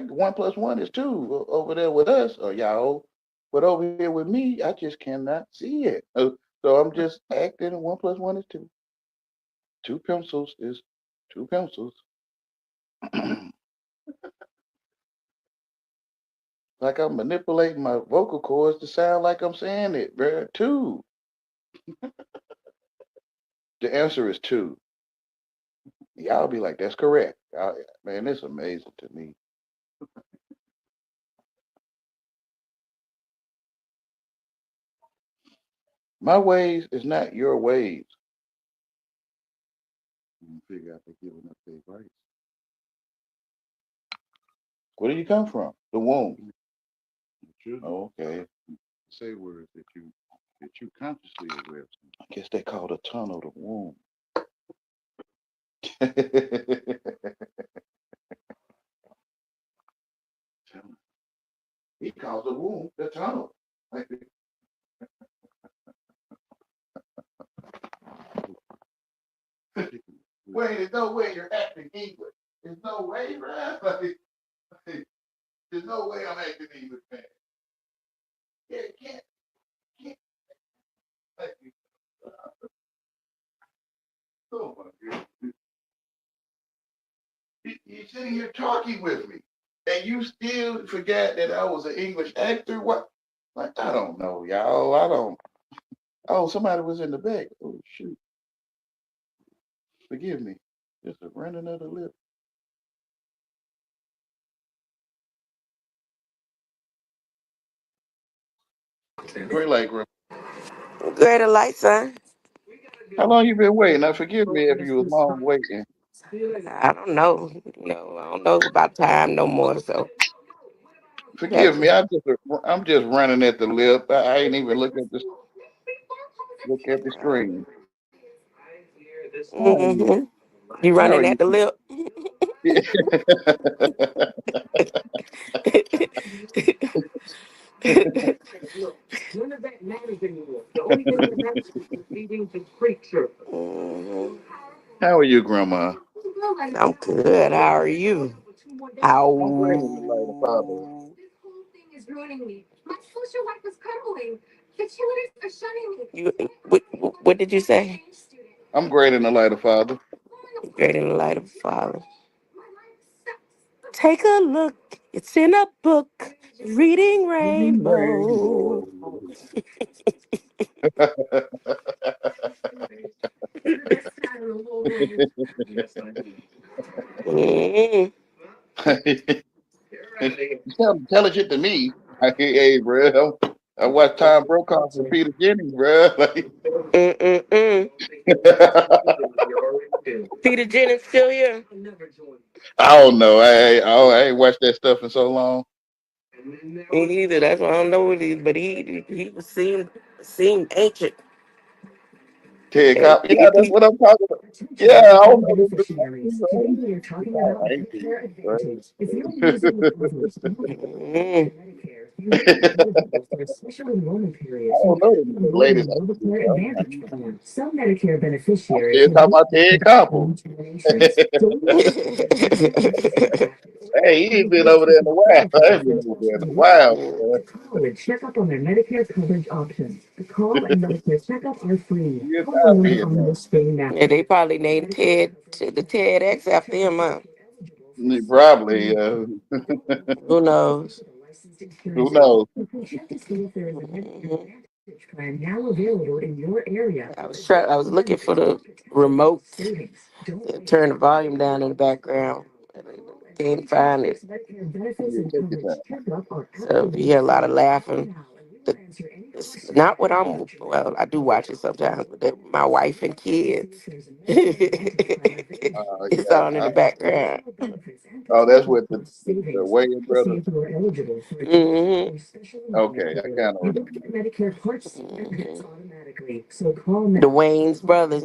one plus one is two over there with us or y'all, but over here with me, I just cannot see it. So I'm just acting. One plus one is two. Two pencils is two pencils. Like I'm manipulating my vocal cords to sound like I'm saying it, bro. Two. The answer is two. Y'all be like, that's correct. Man, it's amazing to me. My ways is not your ways. You figure out they're giving up their rights. Where do you come from? The womb. Oh, okay. Say words that you consciously aware of. I guess they call the tunnel the womb. He calls the womb the tunnel. Like, wait, there's no way you're acting English. There's no way, right? Like, there's no way I'm acting English, man. Yeah, can't. Like, oh my God. You're sitting here talking with me, and you still forgot that I was an English actor. What? Like, I don't know, y'all. I don't. Oh, somebody was in the back. Oh shoot! Forgive me. Just a running of the lip. Great light, bro. Greater light, son. How long you been waiting? Now, forgive me if you was long waiting. I don't know. I don't know about time no more. So Forgive that's me. I'm just running at the lip. I ain't even look at the screen. How are mm-hmm. you? You How running are at you? the lip. Mhm. How are you, Grandma? I'm good. How are you? I'm great in the light of Father. How? You, what did you say? I'm great in the light of Father. Great in the light of Father. Take a look. It's in a book. Reading Rainbow. Rainbow. Mm. You sound intelligent to me. Hey, bro. I watched Tom Brokaw for Peter Jennings, bro. Like, Mm-mm-mm. Peter Jennings still here? I don't know. I ain't watched that stuff in so long. Me either. That's why I don't know what he is. But he seemed ancient. Ted And Cop. Yeah, that's what I'm talking about. Yeah, I don't know them dudes. I ain't Pete, right? mm, I don't know them latest actors. I'm still talking about Ted Koppel. Hey, he ain't been over there in a while. I ain't been over there in a while. Yes, I'll be in there. yeah, they probably named the TEDx after him. Huh? Probably. Who knows? Who knows? Mhm. I was looking for the remote to turn the volume down in the background. Can't find it. Yeah, take your time. So if you hear a lot of laughing, the, it's not what I'm. Well, I do watch it sometimes, but my wife and kids. It's Yeah. on in the background. Oh, that's what the Wayne brothers. Hmm. Okay, I kind of remember. The Wayne's brothers.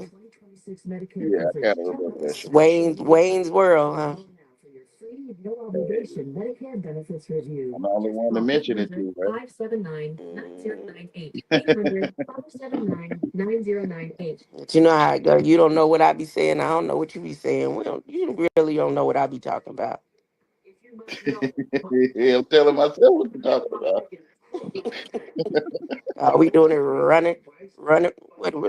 Yeah, I kind of remember that show. Wayne's World, huh? Hey, I'm the only one to mention it to, right? But you know how I go. You don't know what I be saying. I don't know what you be saying. You really don't know what I be talking about. Yeah, I'm telling myself what you're talking about. Are we doing it running, running at the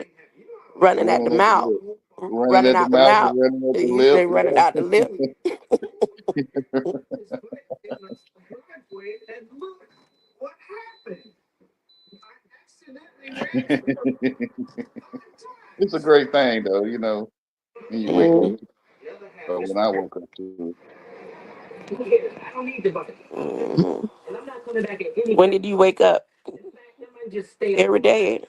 Running at the mouth, lip. Running running at the out the mouth mouth? and running at the You lip. say running out the lip. Yeah. It's a great thing, though, when you wake up Mm, to when I woke up to it. mhm. When did you wake up? Every day.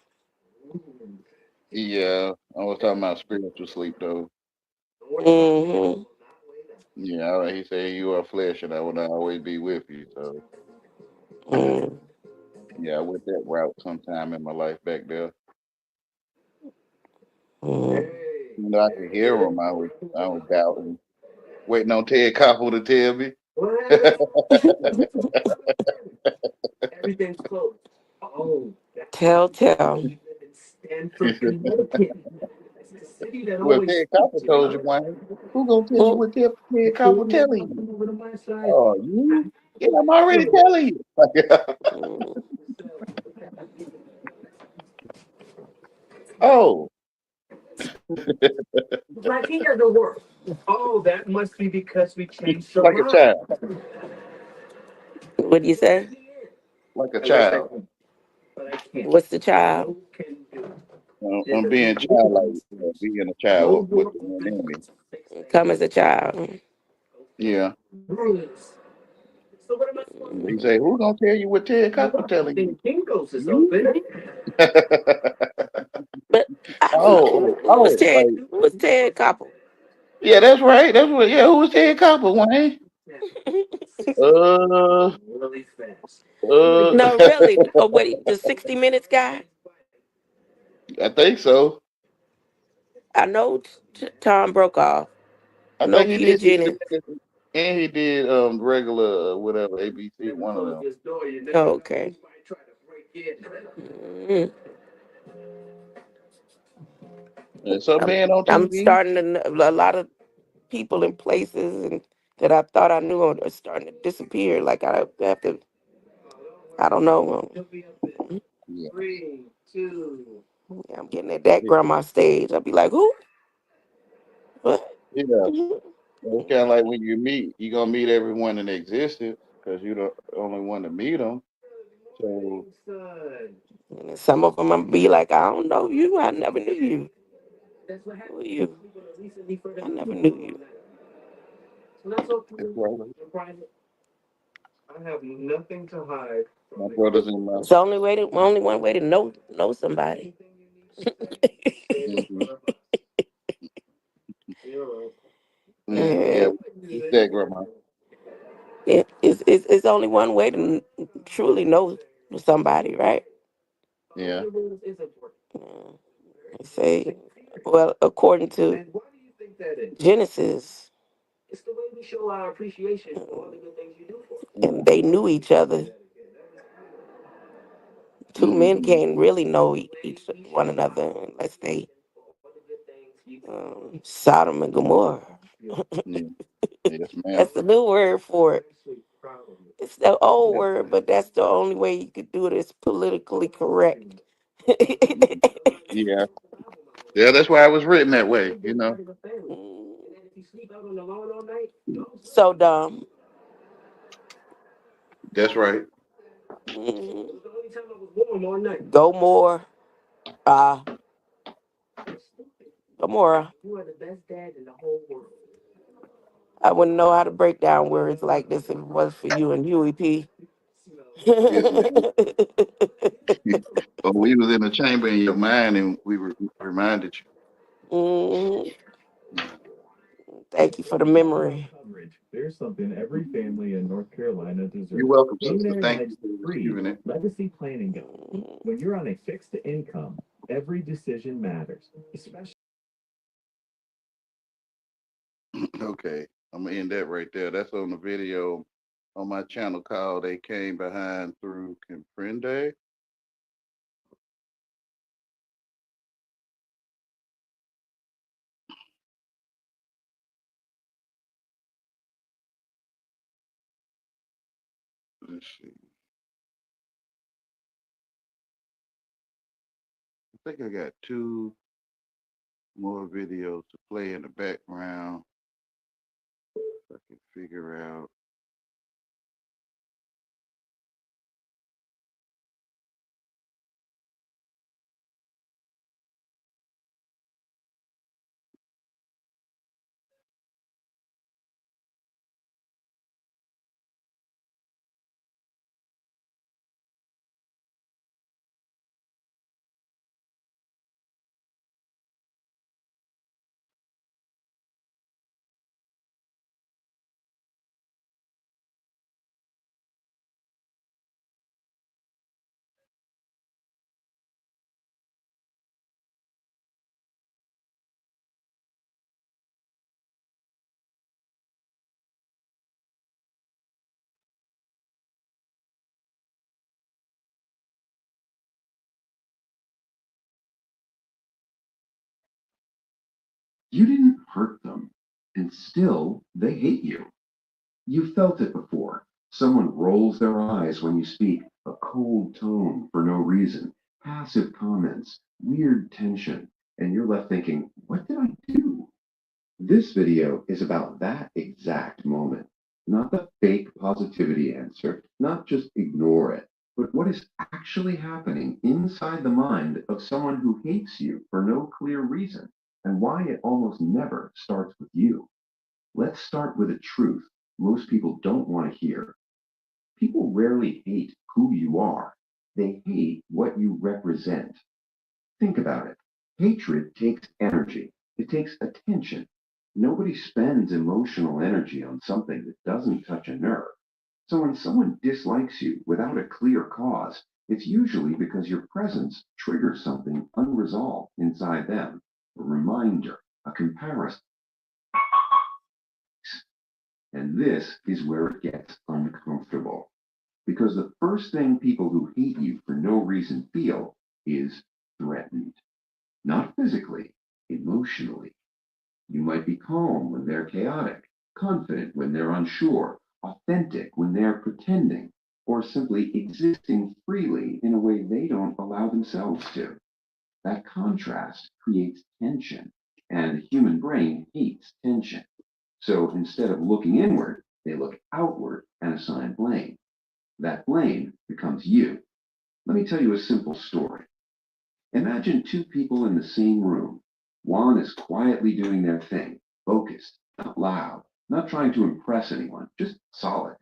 Yeah, I was talking about spiritual sleep, though. Mm-hmm. Yeah, all right, he said, you are flesh, and I will not always be with you. So, Mm, yeah, I went that route sometime in my life back there. mm. I could hear him. I was doubting, waiting on Ted Koppel to tell me. Tell. Well, Ted Koppel told you, Wayne. Who gonna tell you Mm. what Ted Koppel telling you? Oh, you? Yeah, I'm already telling you. Mm. Oh, like a child, What do you say? like a child. What's the child? I'm being childlike, being a child with the one in me. Come as a child. Yeah. He say, who gonna tell you what Ted Koppel telling you? You? But I don't know Oh, oh, like, who was Ted Koppel. yeah, that's right. That's what. Yeah, who was Ted Koppel, Wayne? Uh, No, uh, really. Oh, what? The 60 Minutes guy. I think so. I know Tom Brokaw. I I know think he Peter did 60 Jennings. Minutes, and he did regular whatever ABC, one of them. Oh, okay. Mm. And some I'm, man on I'm TV. starting to a lot of people in places and that I thought I knew are starting to disappear. Like I have to. I don't know. Yeah, Yeah, I'm getting at that yeah, grandma stage. I'll be like, who? What? yeah. It's kind of like when you meet, you gonna meet everyone in existence because you're the only one to meet them. So And some of them, I'm be like, I don't know you. I never knew you. Who are you? I never knew you. it's right. My brothers in my. It's the only one way to know somebody. Hmm. Yeah, Yeah. what's that, Grandma? It's only one way to truly know somebody, right? Yeah. Mm. They say, well, according to Genesis, and Hmm. they knew each other. Two men Hmm. can't really know each one another unless they Sodom and Gomorrah. Yeah. Yes, ma'am. That's the new word for it. It's the old Yeah. word, but that's the only way you could do it. It's politically correct. Yeah. Yeah. That's why it was written that way. So dumb. That's right. Mhm. Go more. Uh, Gamora. I wouldn't know how to break down words like this if it was for you and Huey P. Yes, ma'am. But we was in a chamber in your mind, and we reminded Mhm. you. Yeah. Thank you for the memory. You're welcome, sister. Thank you for receiving it. Mhm. Okay, I'm gonna end that right there. That's on the video on my channel called "They Came Behind Through Comprende." Let's see. I think I got two more videos to play in the background. If I can figure out. You didn't hurt them, and still they hate you. You've felt it before. Someone rolls their eyes when you speak, a cold tone for no reason, passive comments, weird tension, and you're left thinking, what did I do? This video is about that exact moment. Not the fake positivity answer, not just ignore it, but what is actually happening inside the mind of someone who hates you for no clear reason, and why it almost never starts with you. Let's start with a truth most people don't want to hear. People rarely hate who you are, they hate what you represent. Think about it. Hatred takes energy, it takes attention. Nobody spends emotional energy on something that doesn't touch a nerve. So when someone dislikes you without a clear cause, it's usually because your presence triggers something unresolved inside them, a reminder, a comparison. And this is where it gets uncomfortable. Because the first thing people who hate you for no reason feel is threatened. Not physically, emotionally. You might be calm when they're chaotic, confident when they're unsure, authentic when they're pretending, or simply existing freely in a way they don't allow themselves to. That contrast creates tension, and the human brain hates tension. So instead of looking inward, they look outward and assign blame. That blame becomes you. Let me tell you a simple story. Imagine two people in the same room. One is quietly doing their thing, focused, not loud, not trying to impress anyone, just solid.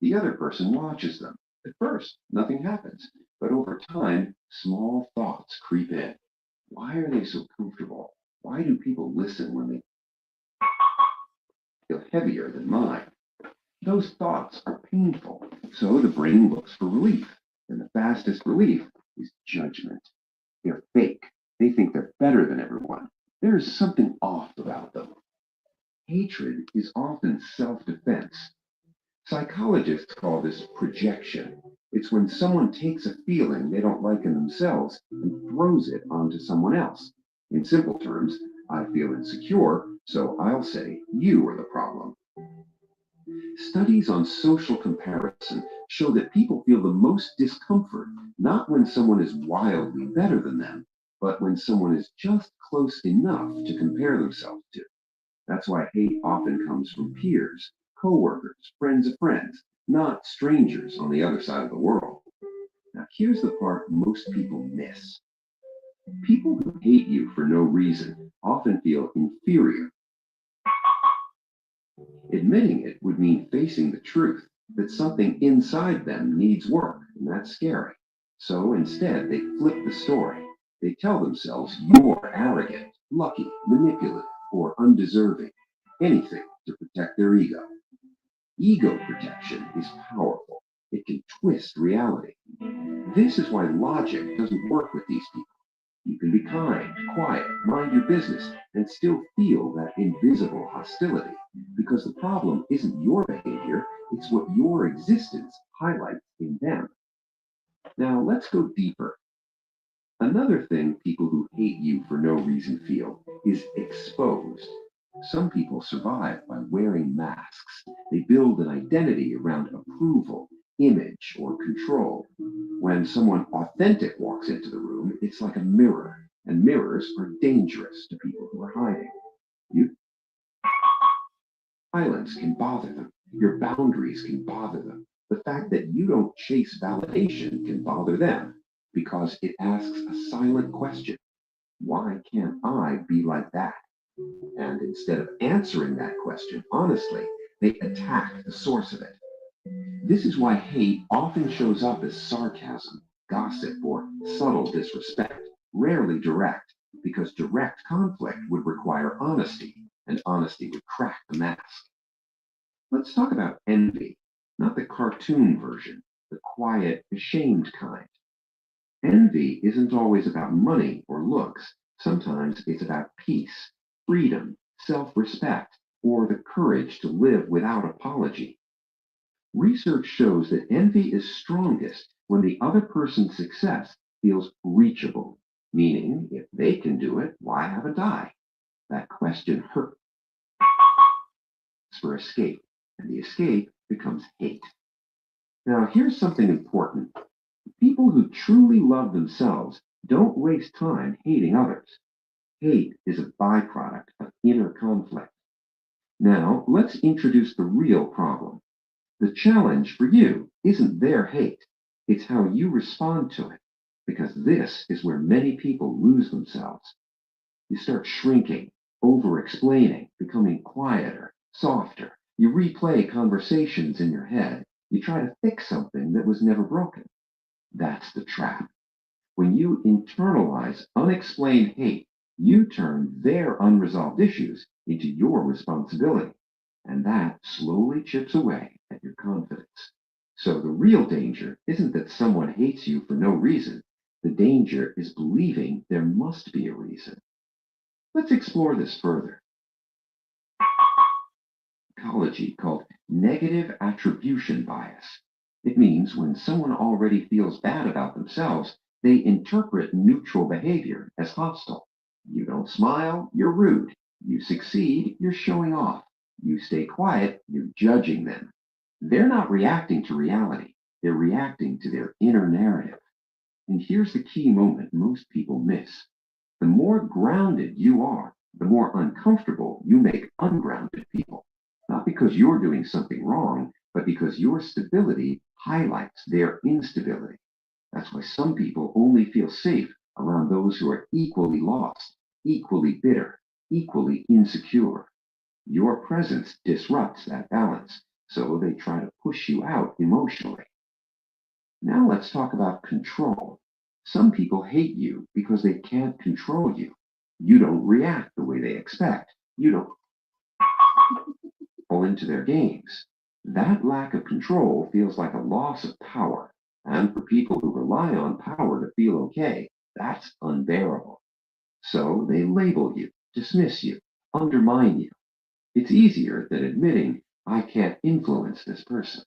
The other person watches them. At first, nothing happens, but over time, small thoughts creep in. Why are they so comfortable? Why do people listen when they feel heavier than mine? Those thoughts are painful, so the brain looks for relief, and the fastest relief is judgment. They're fake. They think they're better than everyone. There is something off about them. Hatred is often self defense. Psychologists call this projection. It's when someone takes a feeling they don't like in themselves and throws it onto someone else. In simple terms, I feel insecure, so I'll say you are the problem. Studies on social comparison show that people feel the most discomfort not when someone is wildly better than them, but when someone is just close enough to compare themselves to. That's why hate often comes from peers, coworkers, friends of friends, not strangers on the other side of the world. Now, here's the part most people miss. People who hate you for no reason often feel inferior. Admitting it would mean facing the truth that something inside them needs work, and that's scary. So instead, they flip the story. They tell themselves you're arrogant, lucky, manipulative, or undeserving. Anything to protect their ego. Ego protection is powerful. It can twist reality. This is why logic doesn't work with these people. You can be kind, quiet, mind your business, and still feel that invisible hostility. Because the problem isn't your behavior, it's what your existence highlights in them. Now, let's go deeper. Another thing people who hate you for no reason feel is exposed. Some people survive by wearing masks. They build an identity around approval, image, or control. When someone authentic walks into the room, it's like a mirror, and mirrors are dangerous to people who are hiding. Your silence can bother them. Your boundaries can bother them. The fact that you don't chase validation can bother them because it asks a silent question. Why can't I be like that? And instead of answering that question honestly, they attack the source of it. This is why hate often shows up as sarcasm, gossip, or subtle disrespect, rarely direct, because direct conflict would require honesty, and honesty would crack the mask. Let's talk about envy, not the cartoon version, the quiet, ashamed kind. Envy isn't always about money or looks. Sometimes it's about peace, freedom, self respect, or the courage to live without apology. Research shows that envy is strongest when the other person's success feels reachable, meaning if they can do it, why haven't I? That question hurts for escape, and the escape becomes hate. Now, here's something important. People who truly love themselves don't waste time hating others. Hate is a byproduct of inner conflict. Now, let's introduce the real problem. The challenge for you isn't their hate, it's how you respond to it, because this is where many people lose themselves. You start shrinking, over explaining, becoming quieter, softer. You replay conversations in your head. You try to fix something that was never broken. That's the trap. When you internalize unexplained hate, you turn their unresolved issues into your responsibility. And that slowly chips away at your confidence. So the real danger isn't that someone hates you for no reason. The danger is believing there must be a reason. Let's explore this further. Psychology called negative attribution bias. It means when someone already feels bad about themselves, they interpret neutral behavior as hostile. You don't smile, you're rude. You succeed, you're showing off. You stay quiet, you're judging them. They're not reacting to reality, they're reacting to their inner narrative. And here's the key moment most people miss. The more grounded you are, the more uncomfortable you make ungrounded people. Not because you're doing something wrong, but because your stability highlights their instability. That's why some people only feel safe around those who are equally lost, equally bitter, equally insecure. Your presence disrupts that balance, so they try to push you out emotionally. Now let's talk about control. Some people hate you because they can't control you. You don't react the way they expect. You don't fall into their games. That lack of control feels like a loss of power. And for people who rely on power to feel okay, that's unbearable. So they label you, dismiss you, undermine you. It's easier than admitting, I can't influence this person.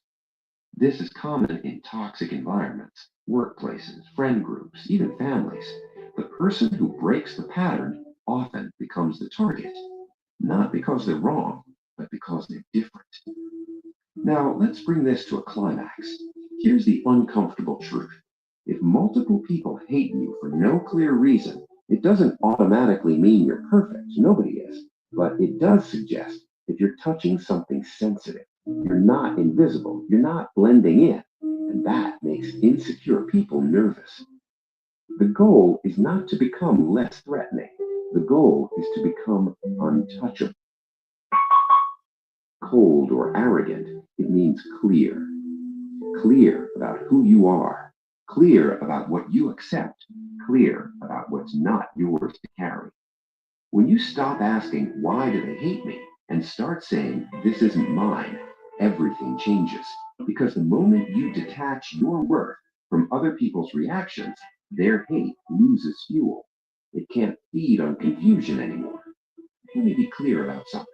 This is common in toxic environments, workplaces, friend groups, even families. The person who breaks the pattern often becomes the target, not because they're wrong, but because they're different. Now, let's bring this to a climax. Here's the uncomfortable truth. If multiple people hate you for no clear reason, it doesn't automatically mean you're perfect. Nobody is. But it does suggest that you're touching something sensitive. You're not invisible. You're not blending in. and that makes insecure people nervous. The goal is not to become less threatening. The goal is to become untouchable. Cold or arrogant, it means clear. Clear about who you are. Clear about what you accept. Clear about what's not yours to carry. When you stop asking, why do they hate me? And start saying, this isn't mine, everything changes. Because the moment you detach your worth from other people's reactions, their hate loses fuel. It can't feed on confusion anymore. Let me be clear about something.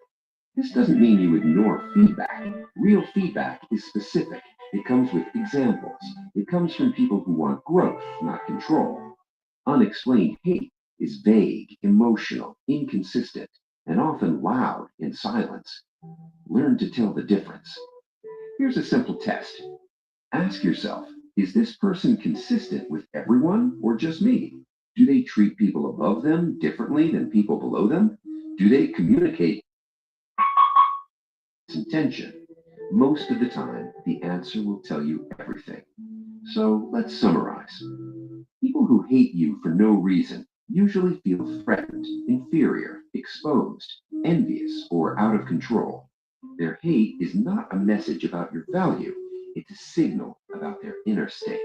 This doesn't mean you ignore feedback. Real feedback is specific. It comes with examples. It comes from people who want growth, not control. Unexplained hate is vague, emotional, inconsistent, and often loud in silence. Learn to tell the difference. Here's a simple test. Ask yourself, is this person consistent with everyone or just me? Do they treat people above them differently than people below them? Do they communicate intention? Most of the time, the answer will tell you everything. So let's summarize. People who hate you for no reason usually feel threatened, inferior, exposed, envious, or out of control. Their hate is not a message about your value, it's a signal about their inner state.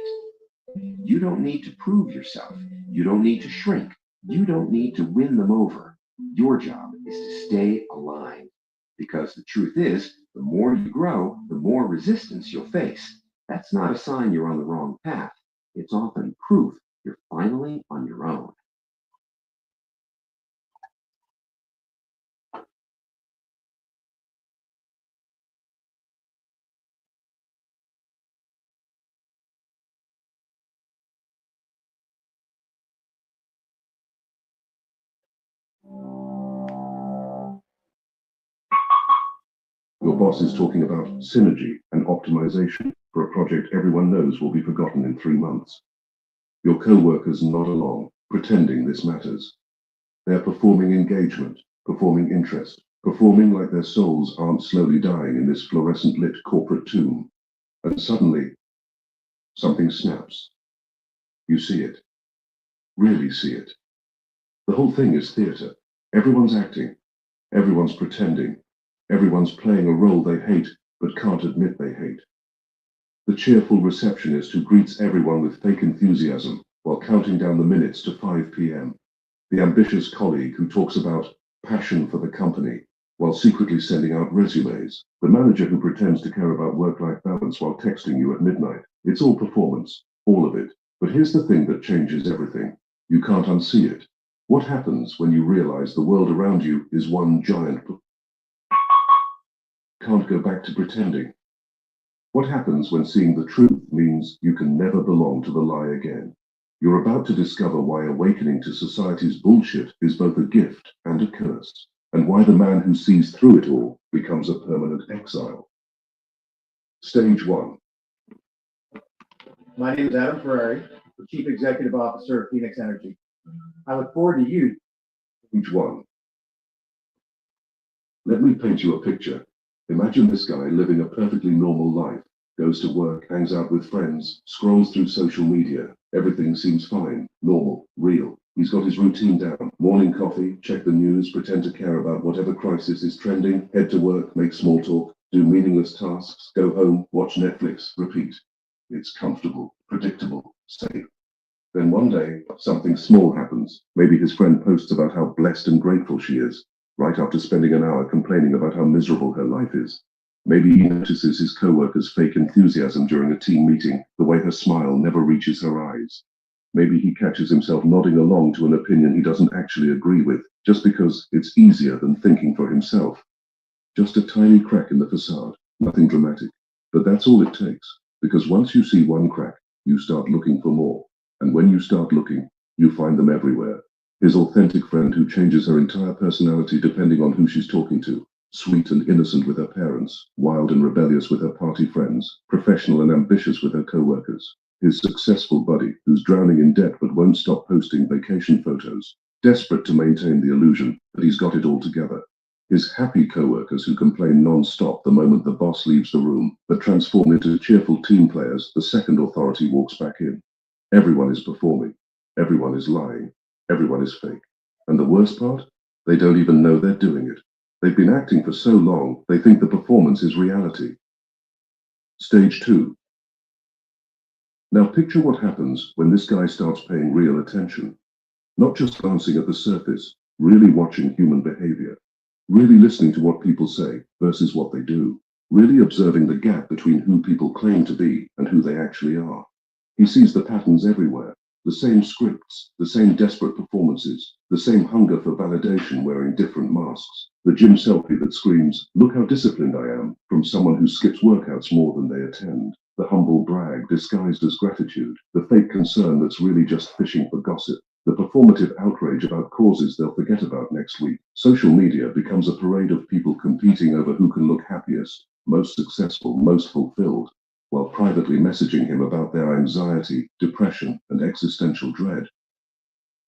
You don't need to prove yourself. You don't need to shrink. You don't need to win them over. Your job is to stay aligned. Because the truth is, the more you grow, the more resistance you'll face. That's not a sign you're on the wrong path. It's often proof you're finally on your own. Your boss is talking about synergy and optimization for a project everyone knows will be forgotten in 3 months. Your co-workers nod along, pretending this matters. They're performing engagement, performing interest, performing like their souls aren't slowly dying in this fluorescent lit corporate tomb. And suddenly, something snaps. You see it. Really see it. The whole thing is theater. Everyone's acting. Everyone's pretending. Everyone's playing a role they hate, but can't admit they hate. The cheerful receptionist who greets everyone with fake enthusiasm while counting down the minutes to 5 p.m. The ambitious colleague who talks about passion for the company while secretly sending out resumes. The manager who pretends to care about work-life balance while texting you at midnight. It's all performance, all of it. But here's the thing that changes everything. You can't unsee it. What happens when you realize the world around you is one giant... Can't go back to pretending. What happens when seeing the truth means you can never belong to the lie again? You're about to discover why awakening to society's bullshit is both a gift and a curse, and why the man who sees through it all becomes a permanent exile. Stage 1. My name is Adam Ferrari, the Chief Executive Officer of Phoenix Energy. I look forward to you. Stage 1. Let me paint you a picture. Imagine this guy living a perfectly normal life, goes to work, hangs out with friends, scrolls through social media. Everything seems fine, normal, real. He's got his routine down. Morning coffee, check the news, pretend to care about whatever crisis is trending, head to work, make small talk, do meaningless tasks, go home, watch Netflix, repeat. It's comfortable, predictable, safe. Then one day, something small happens. Maybe his friend posts about how blessed and grateful she is, right after spending an hour complaining about how miserable her life is. Maybe he notices his coworker's fake enthusiasm during a team meeting, the way her smile never reaches her eyes. Maybe he catches himself nodding along to an opinion he doesn't actually agree with, just because it's easier than thinking for himself. Just a tiny crack in the facade, nothing dramatic. But that's all it takes, because once you see one crack, you start looking for more. And when you start looking, you find them everywhere. His authentic friend who changes her entire personality depending on who she's talking to. Sweet and innocent with her parents, wild and rebellious with her party friends, professional and ambitious with her co-workers. His successful buddy who's drowning in debt but won't stop posting vacation photos, desperate to maintain the illusion that he's got it all together. His happy co-workers who complain non-stop the moment the boss leaves the room, but transform into cheerful team players the second authority walks back in. Everyone is performing. Everyone is lying. Everyone is fake. And the worst part? They don't even know they're doing it. They've been acting for so long, they think the performance is reality. Stage 2. Now picture what happens when this guy starts paying real attention. Not just glancing at the surface, really watching human behavior. Really listening to what people say versus what they do. Really observing the gap between who people claim to be and who they actually are. He sees the patterns everywhere. The same scripts, the same desperate performances, the same hunger for validation wearing different masks. The gym selfie that screams, "Look how disciplined I am," from someone who skips workouts more than they attend. The humble brag disguised as gratitude. The fake concern that's really just fishing for gossip. The performative outrage about causes they'll forget about next week. Social media becomes a parade of people competing over who can look happiest, most successful, most fulfilled, while privately messaging him about their anxiety, depression, and existential dread.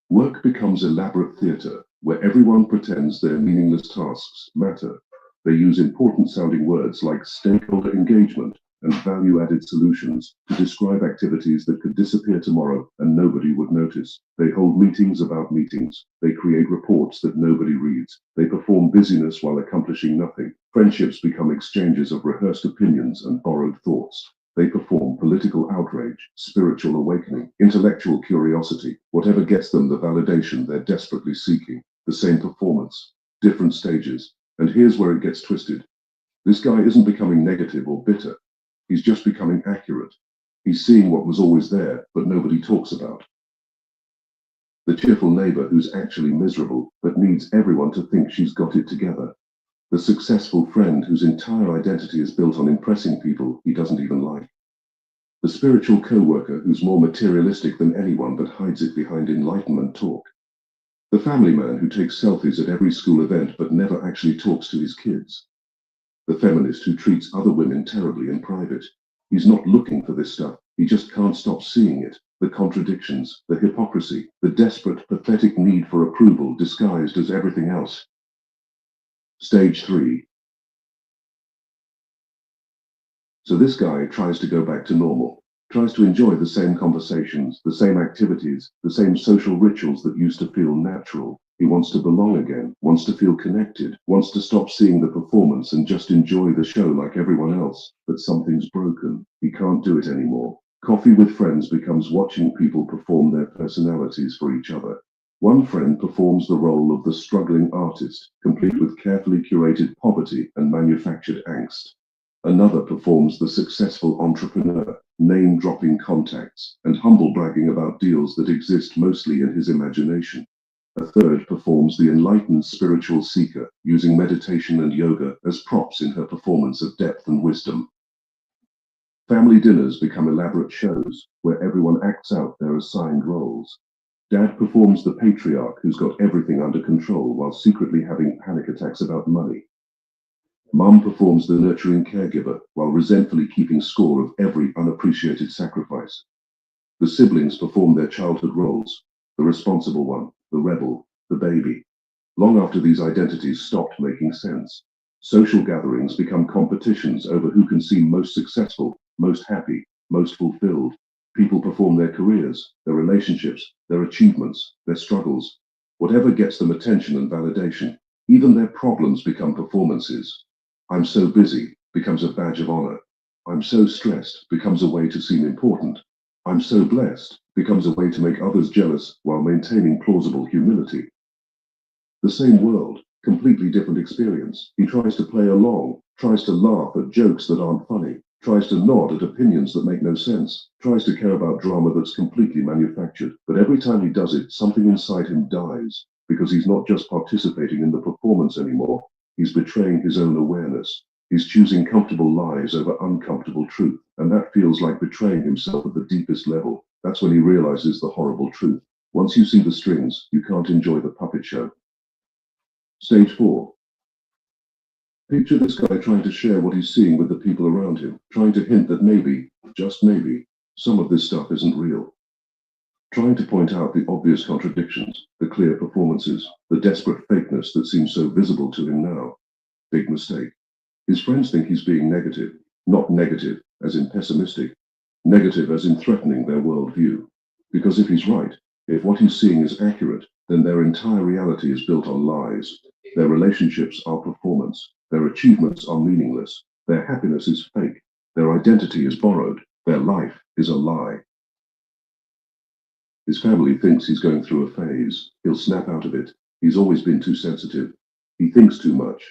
Work becomes elaborate theater, where everyone pretends their meaningless tasks matter. They use important-sounding words like stakeholder engagement and value-added solutions to describe activities that could disappear tomorrow and nobody would notice. They hold meetings about meetings. They create reports that nobody reads. They perform busyness while accomplishing nothing. Friendships become exchanges of rehearsed opinions and borrowed thoughts. They perform political outrage, spiritual awakening, intellectual curiosity, whatever gets them the validation they're desperately seeking. The same performance, different stages. And here's where it gets twisted. This guy isn't becoming negative or bitter. He's just becoming accurate. He's seeing what was always there, but nobody talks about. The cheerful neighbor who's actually miserable, but needs everyone to think she's got it together. The successful friend whose entire identity is built on impressing people he doesn't even like. The spiritual co-worker who's more materialistic than anyone but hides it behind enlightenment talk. The family man who takes selfies at every school event but never actually talks to his kids. The feminist who treats other women terribly in private. He's not looking for this stuff, he just can't stop seeing it. The contradictions, the hypocrisy, the desperate, pathetic need for approval disguised as everything else. Stage 3. So this guy tries to go back to normal, tries to enjoy the same conversations, the same activities, the same social rituals that used to feel natural. He wants to belong again, wants to feel connected, wants to stop seeing the performance and just enjoy the show like everyone else. But something's broken. He can't do it anymore. Coffee with friends becomes watching people perform their personalities for each other. One friend performs the role of the struggling artist, complete with carefully curated poverty and manufactured angst. Another performs the successful entrepreneur, name-dropping contacts, and humble bragging about deals that exist mostly in his imagination. A third performs the enlightened spiritual seeker, using meditation and yoga as props in her performance of depth and wisdom. Family dinners become elaborate shows where everyone acts out their assigned roles. Dad performs the patriarch who's got everything under control while secretly having panic attacks about money. Mum performs the nurturing caregiver while resentfully keeping score of every unappreciated sacrifice. The siblings perform their childhood roles, the responsible one, the rebel, the baby, long after these identities stopped making sense. Social gatherings become competitions over who can seem most successful, most happy, most fulfilled. People perform their careers, their relationships, their achievements, their struggles. Whatever gets them attention and validation, even their problems become performances. I'm so busy becomes a badge of honor. I'm so stressed becomes a way to seem important. I'm so blessed becomes a way to make others jealous while maintaining plausible humility. The same world, completely different experience. He tries to play along, tries to laugh at jokes that aren't funny, tries to nod at opinions that make no sense, tries to care about drama that's completely manufactured. But every time he does it, something inside him dies, because he's not just participating in the performance anymore. He's betraying his own awareness. He's choosing comfortable lies over uncomfortable truth. And that feels like betraying himself at the deepest level. That's when he realizes the horrible truth. Once you see the strings, you can't enjoy the puppet show. Stage 4. Picture this guy trying to share what he's seeing with the people around him, trying to hint that maybe, just maybe, some of this stuff isn't real. trying to point out the obvious contradictions, the clear performances, the desperate fakeness that seems so visible to him now. Big mistake. His friends think he's being negative, not negative as in pessimistic, negative as in threatening their worldview. Because if he's right, if what he's seeing is accurate, then their entire reality is built on lies. Their relationships are performance. Their achievements are meaningless. Their happiness is fake. Their identity is borrowed. Their life is a lie. His family thinks he's going through a phase. He'll snap out of it. He's always been too sensitive. He thinks too much.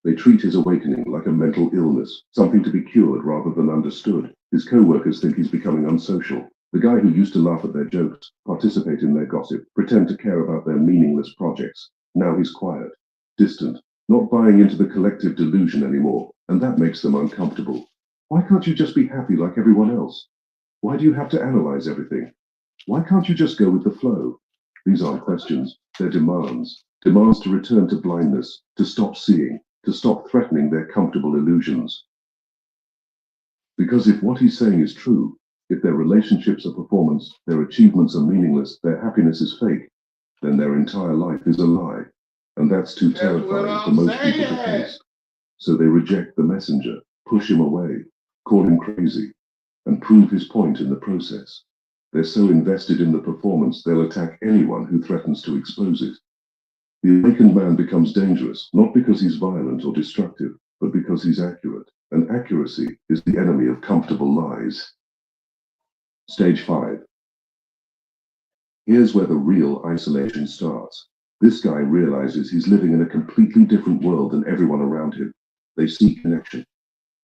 They treat his awakening like a mental illness, something to be cured rather than understood. His co-workers think he's becoming unsocial. The guy who used to laugh at their jokes, participate in their gossip, pretend to care about their meaningless projects. Now he's quiet, distant, not buying into the collective delusion anymore, and that makes them uncomfortable. Why can't you just be happy like everyone else? Why do you have to analyze everything? Why can't you just go with the flow? These aren't questions, they're demands. Demands to return to blindness, to stop seeing, to stop threatening their comfortable illusions. Because if what he's saying is true, if their relationships are performance, their achievements are meaningless, their happiness is fake, then their entire life is a lie. And that's too terrifying for most people to face. So they reject the messenger, push him away, call him crazy, and prove his point in the process. They're so invested in the performance, they'll attack anyone who threatens to expose it. The awakened man becomes dangerous, not because he's violent or destructive, but because he's accurate. And accuracy is the enemy of comfortable lies. Stage 5. Here's where the real isolation starts. This guy realizes he's living in a completely different world than everyone around him. They see connection.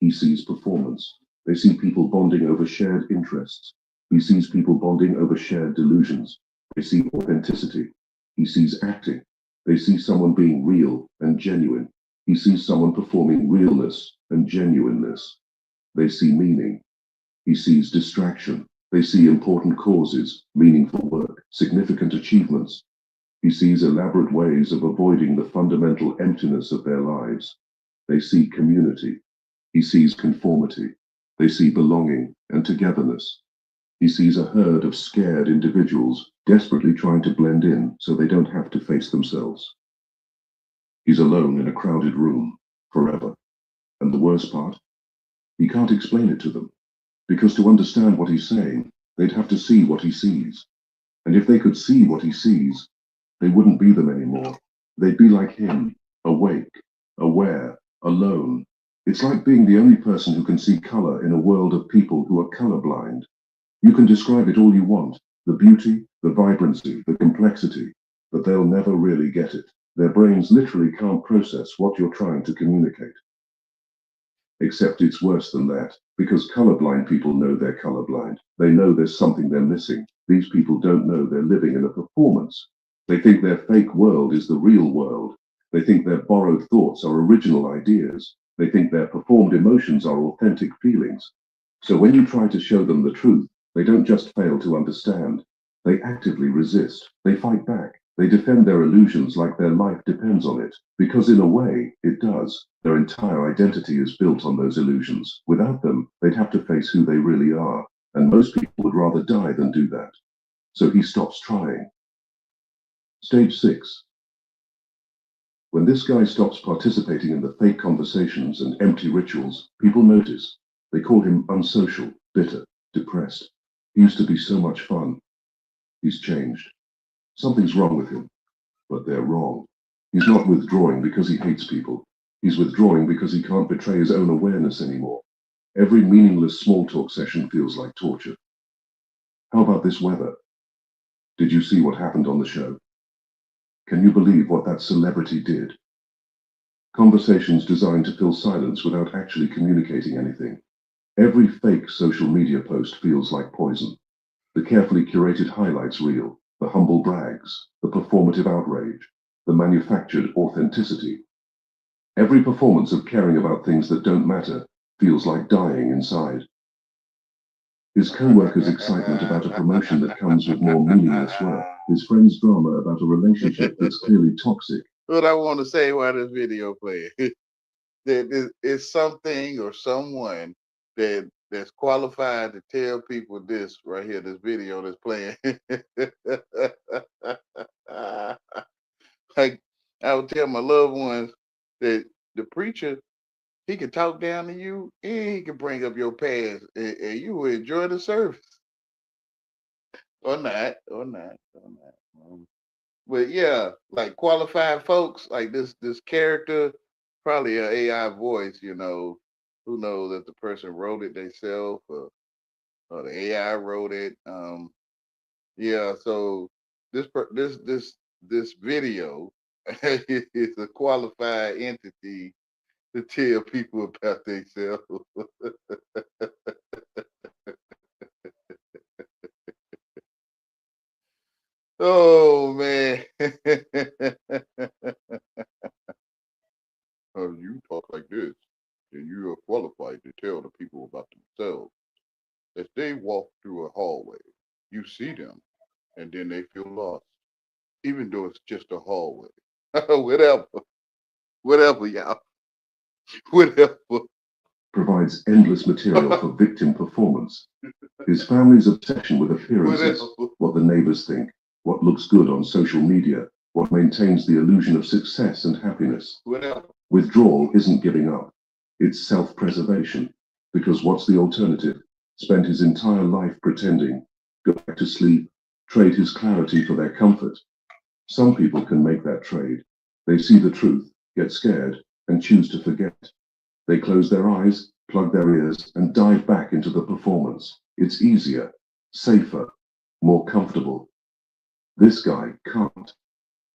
He sees performance. They see people bonding over shared interests. He sees people bonding over shared delusions. They see authenticity. He sees acting. They see someone being real and genuine. He sees someone performing realness and genuineness. They see meaning. He sees distraction. They see important causes, meaningful work, significant achievements. He sees elaborate ways of avoiding the fundamental emptiness of their lives. They see community. He sees conformity. They see belonging and togetherness. He sees a herd of scared individuals desperately trying to blend in so they don't have to face themselves. He's alone in a crowded room, forever. And the worst part? He can't explain it to them. Because to understand what he's saying, they'd have to see what he sees. And if they could see what he sees, they wouldn't be them anymore. They'd be like him, awake, aware, alone. It's like being the only person who can see color in a world of people who are colorblind. You can describe it all you want, the beauty, the vibrancy, the complexity, but they'll never really get it. Their brains literally can't process what you're trying to communicate. Except it's worse than that, because colorblind people know they're colorblind. They know there's something they're missing. These people don't know they're living in a performance. They think their fake world is the real world. They think their borrowed thoughts are original ideas. They think their performed emotions are authentic feelings. So when you try to show them the truth, they don't just fail to understand. They actively resist. They fight back. They defend their illusions like their life depends on it. Because in a way, it does. Their entire identity is built on those illusions. Without them, they'd have to face who they really are. And most people would rather die than do that. So he stops trying. Stage 6. When this guy stops participating in the fake conversations and empty rituals, people notice. They call him unsocial, bitter, depressed. He used to be so much fun. He's changed. Something's wrong with him, but they're wrong. He's not withdrawing because he hates people. He's withdrawing because he can't betray his own awareness anymore. Every meaningless small talk session feels like torture. How about this weather? Did you see what happened on the show? Can you believe what that celebrity did? Conversations designed to fill silence without actually communicating anything. Every fake social media post feels like poison. The carefully curated highlights reel, the humble brags, the performative outrage, the manufactured authenticity. Every performance of caring about things that don't matter feels like dying inside. His co-workers' excitement about a promotion that comes with more meaningless work. His friend's drama about a relationship that's clearly toxic. What I want to say while this video playing, that is something or someone that that's qualified to tell people this right here, this video that's playing. Like I would tell my loved ones that the preacher, he can talk down to you and he can bring up your past, and you will enjoy the service. Or not, or not, or not. But yeah, like qualified folks, like this character, probably an AI voice, who knows if the person wrote it themselves, or the AI wrote it. Yeah, so this video is a qualified entity to tell people about themselves. Oh man. You talk like this, then you are qualified to tell the people about themselves. As they walk through a hallway, you see them, and then they feel lost, even though it's just a hallway. Whatever, whatever, y'all. Whatever. Provides endless material for victim performance. His family's obsession with appearances, Whatever. what the neighbors think, what looks good on social media, what maintains the illusion of success and happiness. Whatever. Withdrawal isn't giving up. It's self-preservation. Because what's the alternative? Spend his entire life pretending, go back to sleep, trade his clarity for their comfort. Some people can make that trade. They see the truth, get scared, and choose to forget. They close their eyes, plug their ears, and dive back into the performance. It's easier, safer, more comfortable. This guy can't.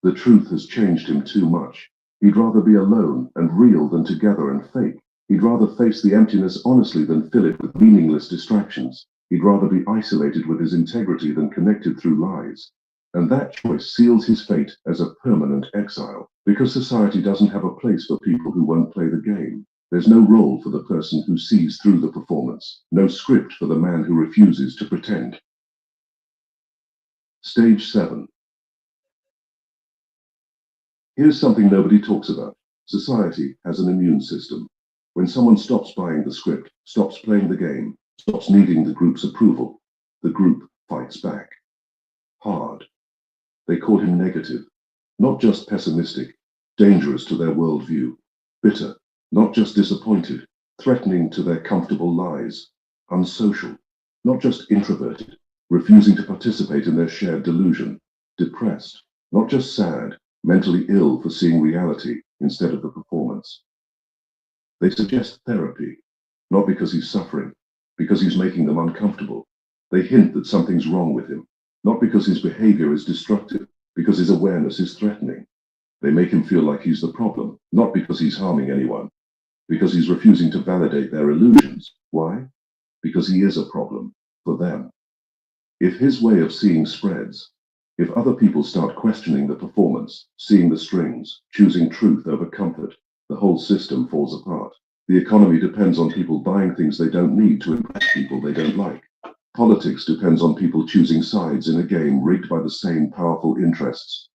The truth has changed him too much. He'd rather be alone and real than together and fake. He'd rather face the emptiness honestly than fill it with meaningless distractions. He'd rather be isolated with his integrity than connected through lies. And that choice seals his fate as a permanent exile, because society doesn't have a place for people who won't play the game. There's no role for the person who sees through the performance, no script for the man who refuses to pretend. Stage 7. Here's something nobody talks about. Society has an immune system. When someone stops buying the script, stops playing the game, stops needing the group's approval, the group fights back. Hard. They call him negative, not just pessimistic, dangerous to their worldview, bitter, not just disappointed, threatening to their comfortable lies, unsocial, not just introverted, refusing to participate in their shared delusion, depressed, not just sad, mentally ill for seeing reality instead of the performance. They suggest therapy, not because he's suffering, because he's making them uncomfortable. They hint that something's wrong with him, not because his behavior is destructive, because his awareness is threatening. They make him feel like he's the problem, not because he's harming anyone, because he's refusing to validate their illusions. Why? Because he is a problem for them. If his way of seeing spreads, if other people start questioning the performance, seeing the strings, choosing truth over comfort, the whole system falls apart. The economy depends on people buying things they don't need to impress people they don't like. Politics depends on people choosing sides in a game rigged by the same powerful interests.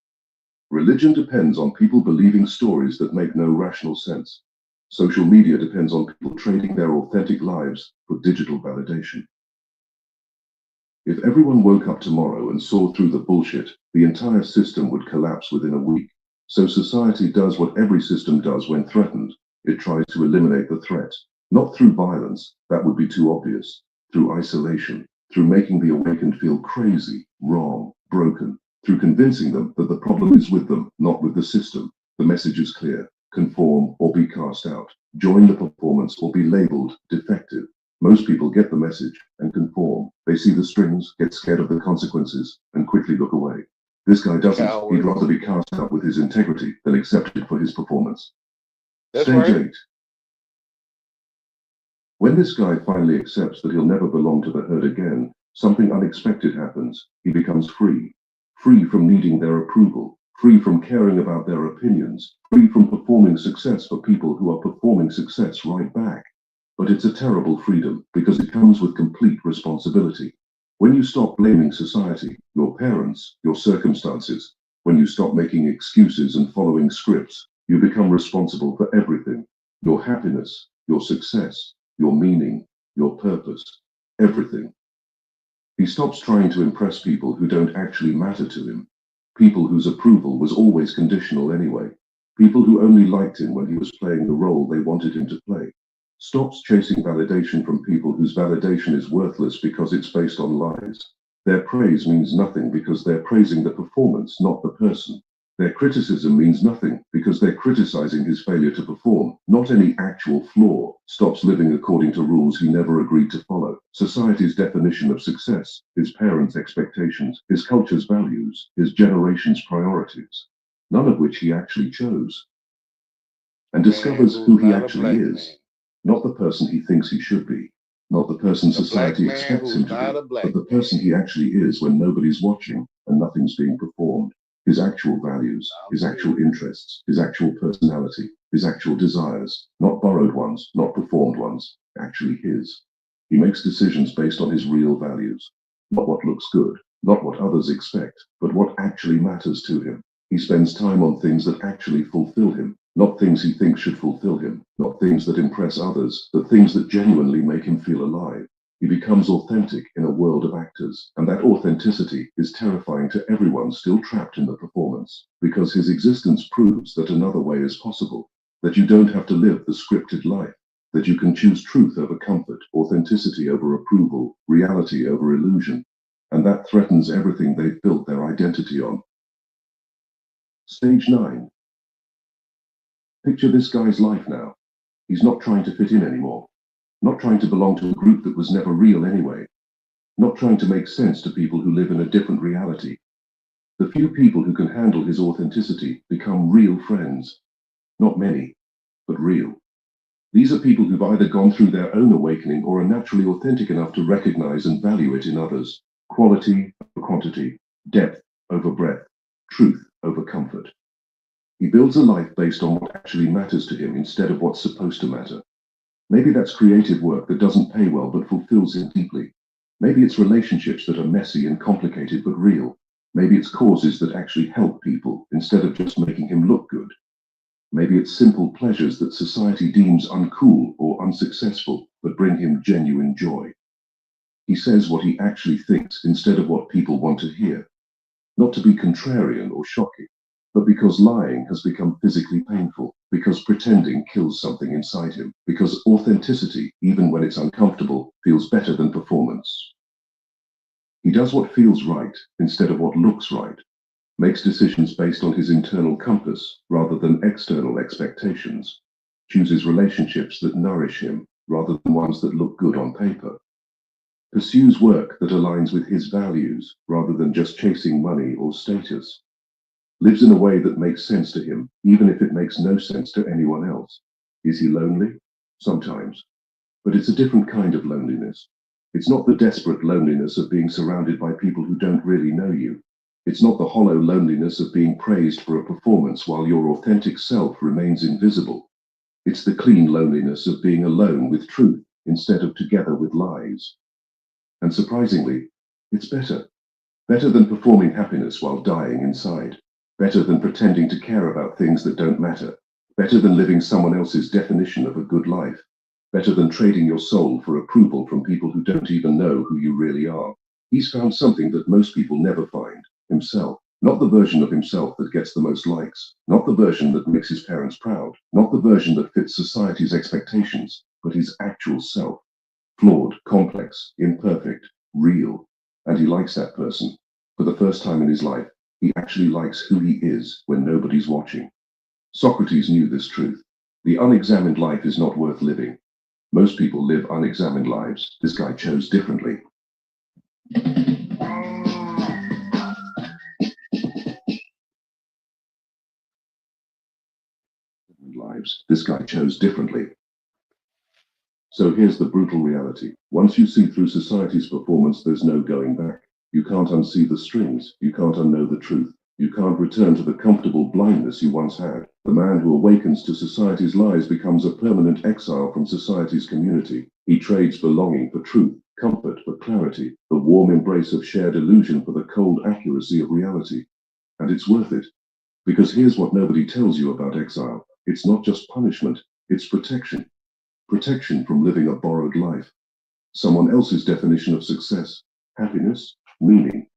Religion depends on people believing stories that make no rational sense. Social media depends on people trading their authentic lives for digital validation. If everyone woke up tomorrow and saw through the bullshit, the entire system would collapse within a week. So society does what every system does when threatened. It tries to eliminate the threat, not through violence, that would be too obvious, through isolation, through making the awakened feel crazy, wrong, broken, through convincing them that the problem is with them, not with the system. The message is clear: conform or be cast out, join the performance or be labeled defective. Most people get the message and conform. They see the strings, get scared of the consequences, and quickly look away. This guy doesn't. Cowards. He'd rather be cast out with his integrity than accepted for his performance. That's Stage right. 8. When this guy finally accepts that he'll never belong to the herd again, something unexpected happens. He becomes free. Free from needing their approval. Free from caring about their opinions. Free from performing success for people who are performing success right back. But it's a terrible freedom because it comes with complete responsibility. When you stop blaming society, your parents, your circumstances, when you stop making excuses and following scripts, you become responsible for everything. Your happiness, your success, your meaning, your purpose, everything. He stops trying to impress people who don't actually matter to him, people whose approval was always conditional anyway, people who only liked him when he was playing the role they wanted him to play. Stops chasing validation from people whose validation is worthless because it's based on lies. Their praise means nothing because they're praising the performance, not the person. Their criticism means nothing because they're criticizing his failure to perform, not any actual flaw. Stops living according to rules he never agreed to follow. Society's definition of success, his parents' expectations, his culture's values, his generation's priorities, none of which he actually chose. And discovers who he actually is, not the person he thinks he should be, not the person society expects him to be, but the person he actually is when nobody's watching and nothing's being performed. His actual values, his actual interests, his actual personality, his actual desires, not borrowed ones, not performed ones, actually his. He makes decisions based on his real values, not what looks good, not what others expect, but what actually matters to him. He spends time on things that actually fulfill him, not things he thinks should fulfill him, not things that impress others, but things that genuinely make him feel alive. He becomes authentic in a world of actors, and that authenticity is terrifying to everyone still trapped in the performance, because his existence proves that another way is possible, that you don't have to live the scripted life, that you can choose truth over comfort, authenticity over approval, reality over illusion, and that threatens everything they've built their identity on. Stage 9. Picture this guy's life now. He's not trying to fit in anymore. Not trying to belong to a group that was never real anyway. Not trying to make sense to people who live in a different reality. The few people who can handle his authenticity become real friends. Not many, but real. These are people who've either gone through their own awakening or are naturally authentic enough to recognize and value it in others. Quality over quantity, depth over breadth, truth over comfort. He builds a life based on what actually matters to him instead of what's supposed to matter. Maybe that's creative work that doesn't pay well but fulfills him deeply. Maybe it's relationships that are messy and complicated but real. Maybe it's causes that actually help people instead of just making him look good. Maybe it's simple pleasures that society deems uncool or unsuccessful but bring him genuine joy. He says what he actually thinks instead of what people want to hear. Not to be contrarian or shocking, but because lying has become physically painful, because pretending kills something inside him, because authenticity, even when it's uncomfortable, feels better than performance. He does what feels right instead of what looks right, makes decisions based on his internal compass rather than external expectations, chooses relationships that nourish him rather than ones that look good on paper, pursues work that aligns with his values rather than just chasing money or status, lives in a way that makes sense to him, even if it makes no sense to anyone else. Is he lonely? Sometimes. But it's a different kind of loneliness. It's not the desperate loneliness of being surrounded by people who don't really know you. It's not the hollow loneliness of being praised for a performance while your authentic self remains invisible. It's the clean loneliness of being alone with truth instead of together with lies. And surprisingly, it's better. Better than performing happiness while dying inside. Better than pretending to care about things that don't matter. Better than living someone else's definition of a good life. Better than trading your soul for approval from people who don't even know who you really are. He's found something that most people never find, himself. Not the version of himself that gets the most likes. Not the version that makes his parents proud. Not the version that fits society's expectations, but his actual self. Flawed, complex, imperfect, real. And he likes that person. For the first time in his life, he actually likes who he is when nobody's watching. Socrates knew this truth. The unexamined life is not worth living. Most people live unexamined lives. This guy chose differently. This guy chose differently. So here's the brutal reality. Once you see through society's performance, there's no going back. You can't unsee the strings. You can't unknow the truth. You can't return to the comfortable blindness you once had. The man who awakens to society's lies becomes a permanent exile from society's community. He trades belonging for truth, comfort for clarity, the warm embrace of shared illusion for the cold accuracy of reality. And it's worth it. Because here's what nobody tells you about exile. It's not just punishment, it's protection. Protection from living a borrowed life. someone else's definition of success, happiness, meaning,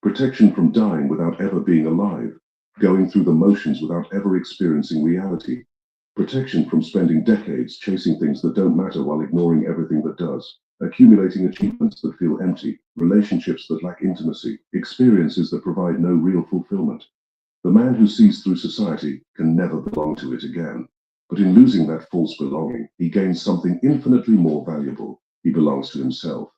protection from dying without ever being alive, going through the motions without ever experiencing reality, protection from spending decades chasing things that don't matter while ignoring everything that does, accumulating achievements that feel empty, relationships that lack intimacy, experiences that provide no real fulfillment. The man who sees through society can never belong to it again. But in losing that false belonging, he gains something infinitely more valuable. He belongs to himself.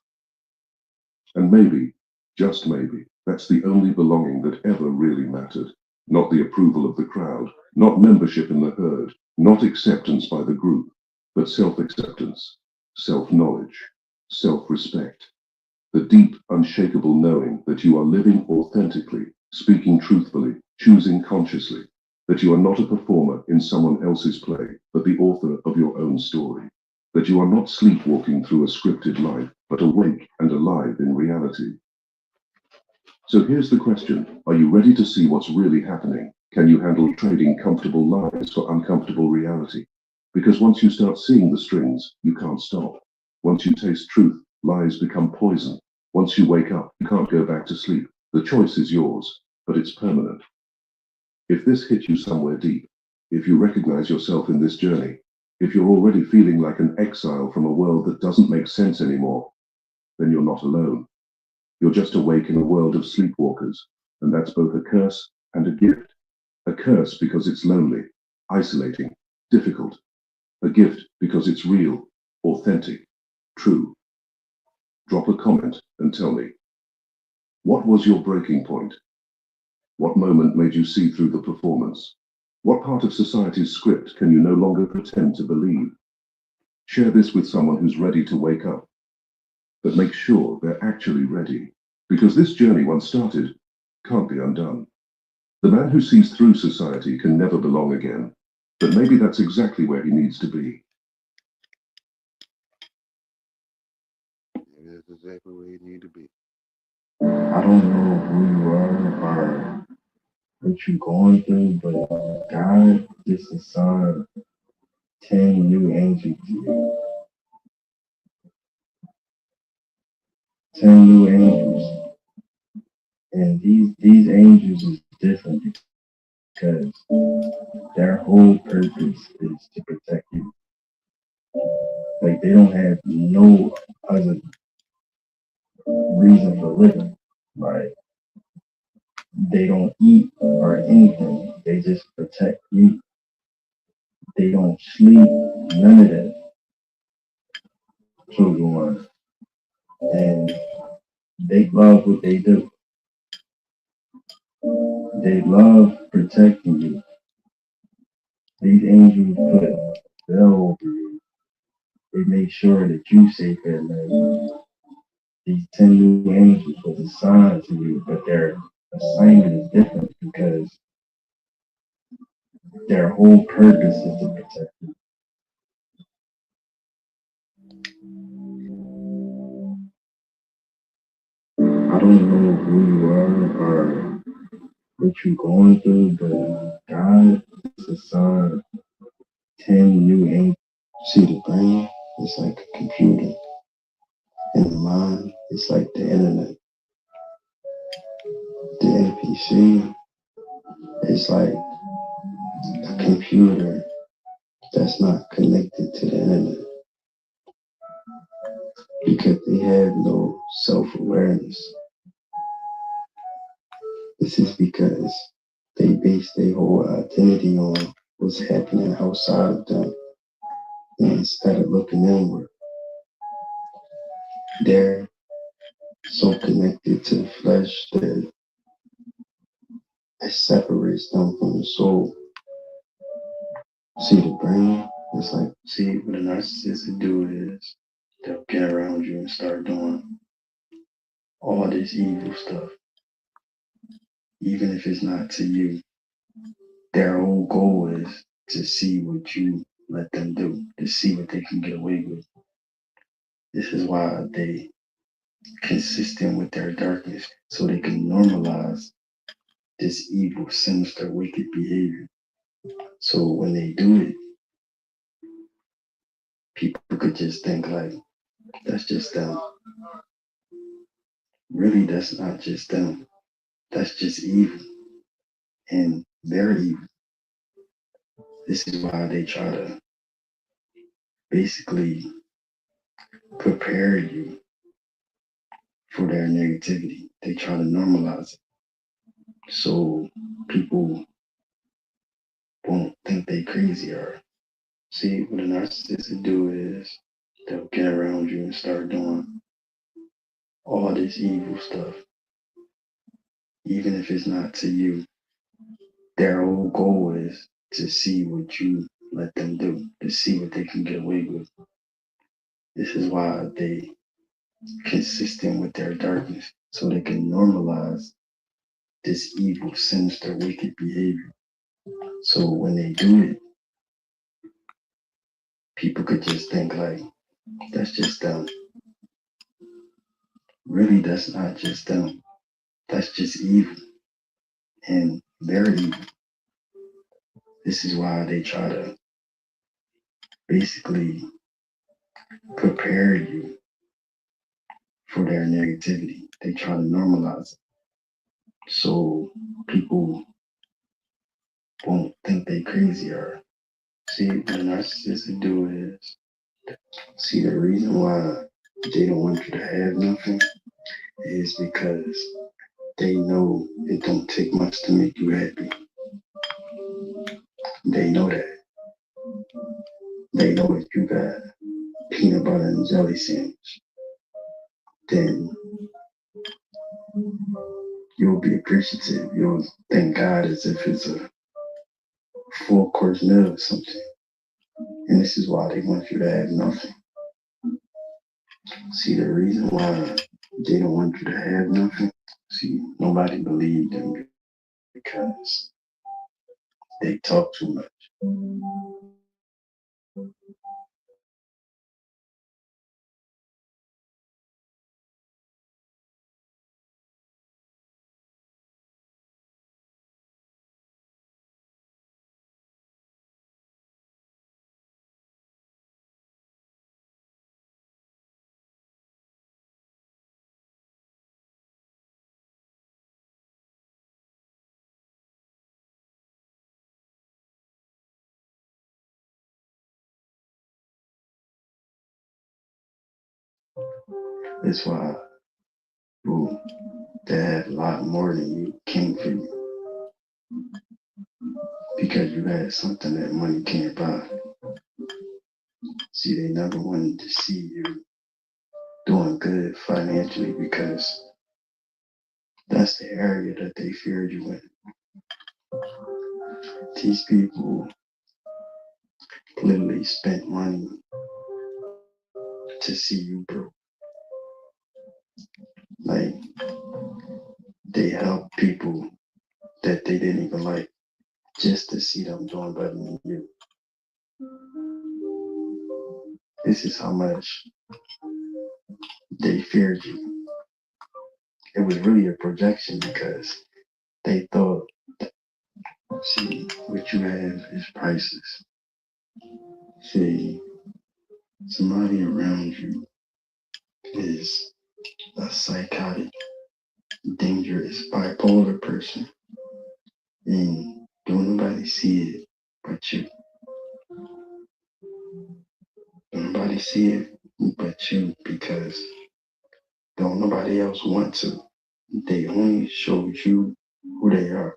And maybe, just maybe, that's the only belonging that ever really mattered. Not the approval of the crowd, not membership in the herd, not acceptance by the group, but self-acceptance, self-knowledge, self-respect. The deep, unshakable knowing that you are living authentically, speaking truthfully, choosing consciously, that you are not a performer in someone else's play, but the author of your own story, that you are not sleepwalking through a scripted life, but awake and alive in reality. So here's the question. Are you ready to see what's really happening? Can you handle trading comfortable lies for uncomfortable reality? Because once you start seeing the strings, you can't stop. Once you taste truth, lies become poison. Once you wake up, you can't go back to sleep. The choice is yours, but it's permanent. If this hit you somewhere deep, if you recognize yourself in this journey, if you're already feeling like an exile from a world that doesn't make sense anymore, then you're not alone. You're just awake in a world of sleepwalkers, and that's both a curse and a gift. A curse because it's lonely, isolating, difficult. A gift because it's real, authentic, true. Drop a comment and tell me, what was your breaking point? What moment made you see through the performance? What part of society's script can you no longer pretend to believe? Share this with someone who's ready to wake up, but make sure they're actually ready, because this journey, once started, can't be undone. The man who sees through society can never belong again, but maybe that's exactly where he needs to be. Maybe that's exactly where you need to be. I don't know who you are or what you're going through, but God just assigned 10 new angels to you. 10 new angels. And these angels is different because their whole purpose is to protect you. Like they don't have no other reason for living. Like they don't eat or anything. They just protect you. They don't sleep, none of that. Children one. And they love what they do. They love protecting you. These angels put a spell over you. They make sure that you safe at night. These 10 new angels was assigned to you, but their assignment is different because their whole purpose is to protect you. I don't know who you are or what you're going through, but God is assigned 10 new angels. See, the brain is like a computer, and the mind is like the internet. The NPC is like a computer that's not connected to the internet because they have no self-awareness. This is because they base their whole identity on what's happening outside of them. And instead of looking inward, they're so connected to the flesh that it separates them from the soul. See, the brain is like, see, what a narcissist will do is they'll get around you and start doing all this evil stuff, even if it's not to you. Their whole goal is to see what you let them do, to see what they can get away with. This is why they consistent with their darkness, so they can normalize this evil, sinister, wicked behavior. So when they do it, people could just think like, That's just them. Really, that's not just them. That's just evil. And they're evil. This is why they try to basically prepare you for their negativity. They try to normalize it. So people won't think they crazy or see what a narcissist will do is they'll get around you and start doing all this evil stuff, even if it's not to you. Their whole goal is to see what you let them do, to see what they can get away with. This is why they consistent with their darkness, so they can normalize this evil, sinister, wicked behavior. So when they do it, people could just think like, that's just them. Really, that's not just them. That's just evil. And they're evil. This is why they try to basically prepare you for their negativity. They try to normalize it. So people won't think they crazy or see what a narcissist will do is see the reason why they don't want you to have nothing is because they know it don't take much to make you happy. They know that. They know if you got peanut butter and jelly sandwich, then you'll be appreciative. You'll thank God as if it's a full course meal or something. And this is why they want you to have nothing. See, the reason why they don't want you to have nothing, see, nobody believed them because they talk too much. That's why people that have a lot more than you came for you because you had something that money can't buy. See, they never wanted to see you doing good financially because that's the area that they feared you in. These people literally spent money to see you broke. Like, they helped people that they didn't even like just to see them doing better than you. This is how much they feared you. It was really a projection because they thought, see, what you have is priceless. See, somebody around you is a psychotic, dangerous, bipolar person, and don't nobody see it but you. Don't nobody see it but you because don't nobody else want to. They only show you who they are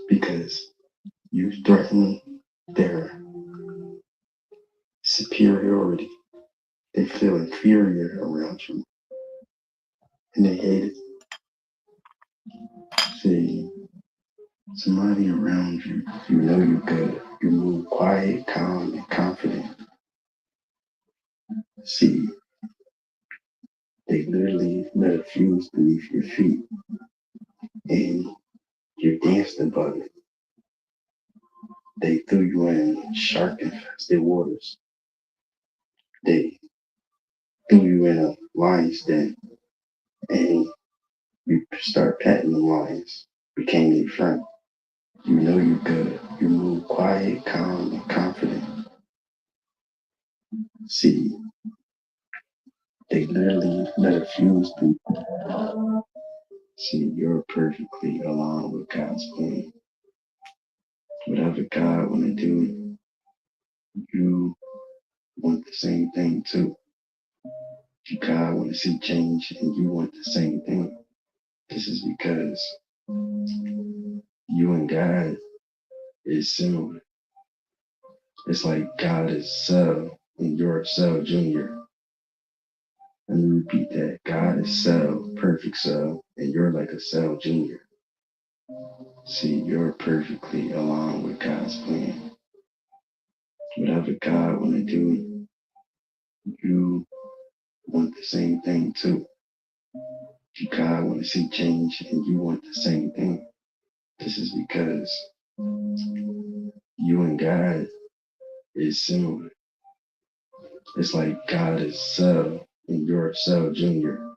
because you threaten their superiority. They feel inferior around you and they hate it. See, somebody around you, you know you're good. You move quiet, calm, and confident. See, they literally lit a fuse beneath your feet and you danced above it. They threw you in shark infested waters. They threw you in a lion's den and you start patting the lions, became their friend. You know you're good. You move quiet, calm, and confident. See, They literally let a fuse through. See, you're perfectly aligned with God's plan. Whatever God want to do, you want the same thing too. God want to see change, and you want the same thing. This is because you and God is similar. It's like God is Cell and you're Cell Junior. Let me repeat that. God is Cell, perfect Cell, and you're like a Cell Junior. See, you're perfectly aligned with God's plan. Whatever God want to do, you want the same thing too. God want to see change, and you want the same thing. This is because you and God is similar. It's like God is Cell and you're Cell Junior.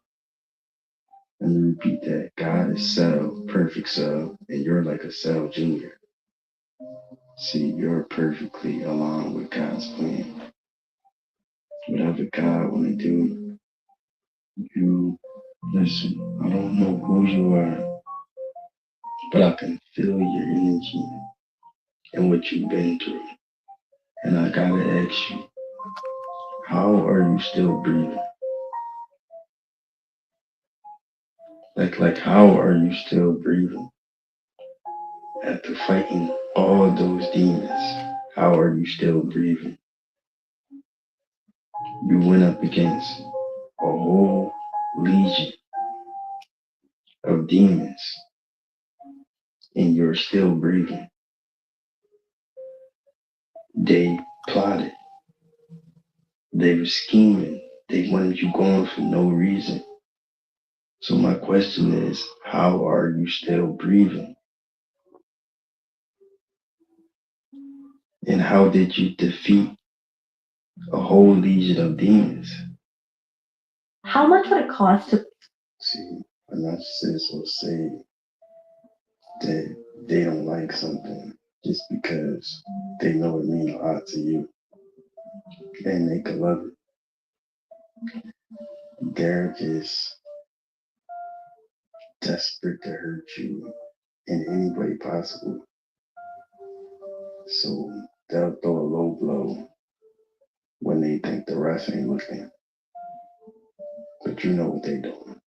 Let me repeat that. God is Cell, perfect Cell, and you're like a Cell Junior. See, you're perfectly aligned with God's plan. Whatever God want to do, you listen. I don't know who you are, but I can feel your energy and what you've been through. And I gotta ask you, how are you still breathing? Like how are you still breathing after fighting all those demons? How are you still breathing? You went up against a whole legion of demons, and you're still breathing. They plotted. They were scheming. They wanted you gone for no reason. So my question is, how are you still breathing? And how did you defeat a whole legion of demons? How much would it cost to see? A narcissist will say that they don't like something just because they know it means a lot to you and they can love it. They're just desperate to hurt you in any way possible. So they'll throw a low blow when they think the ref ain't looking. But you know what they doing.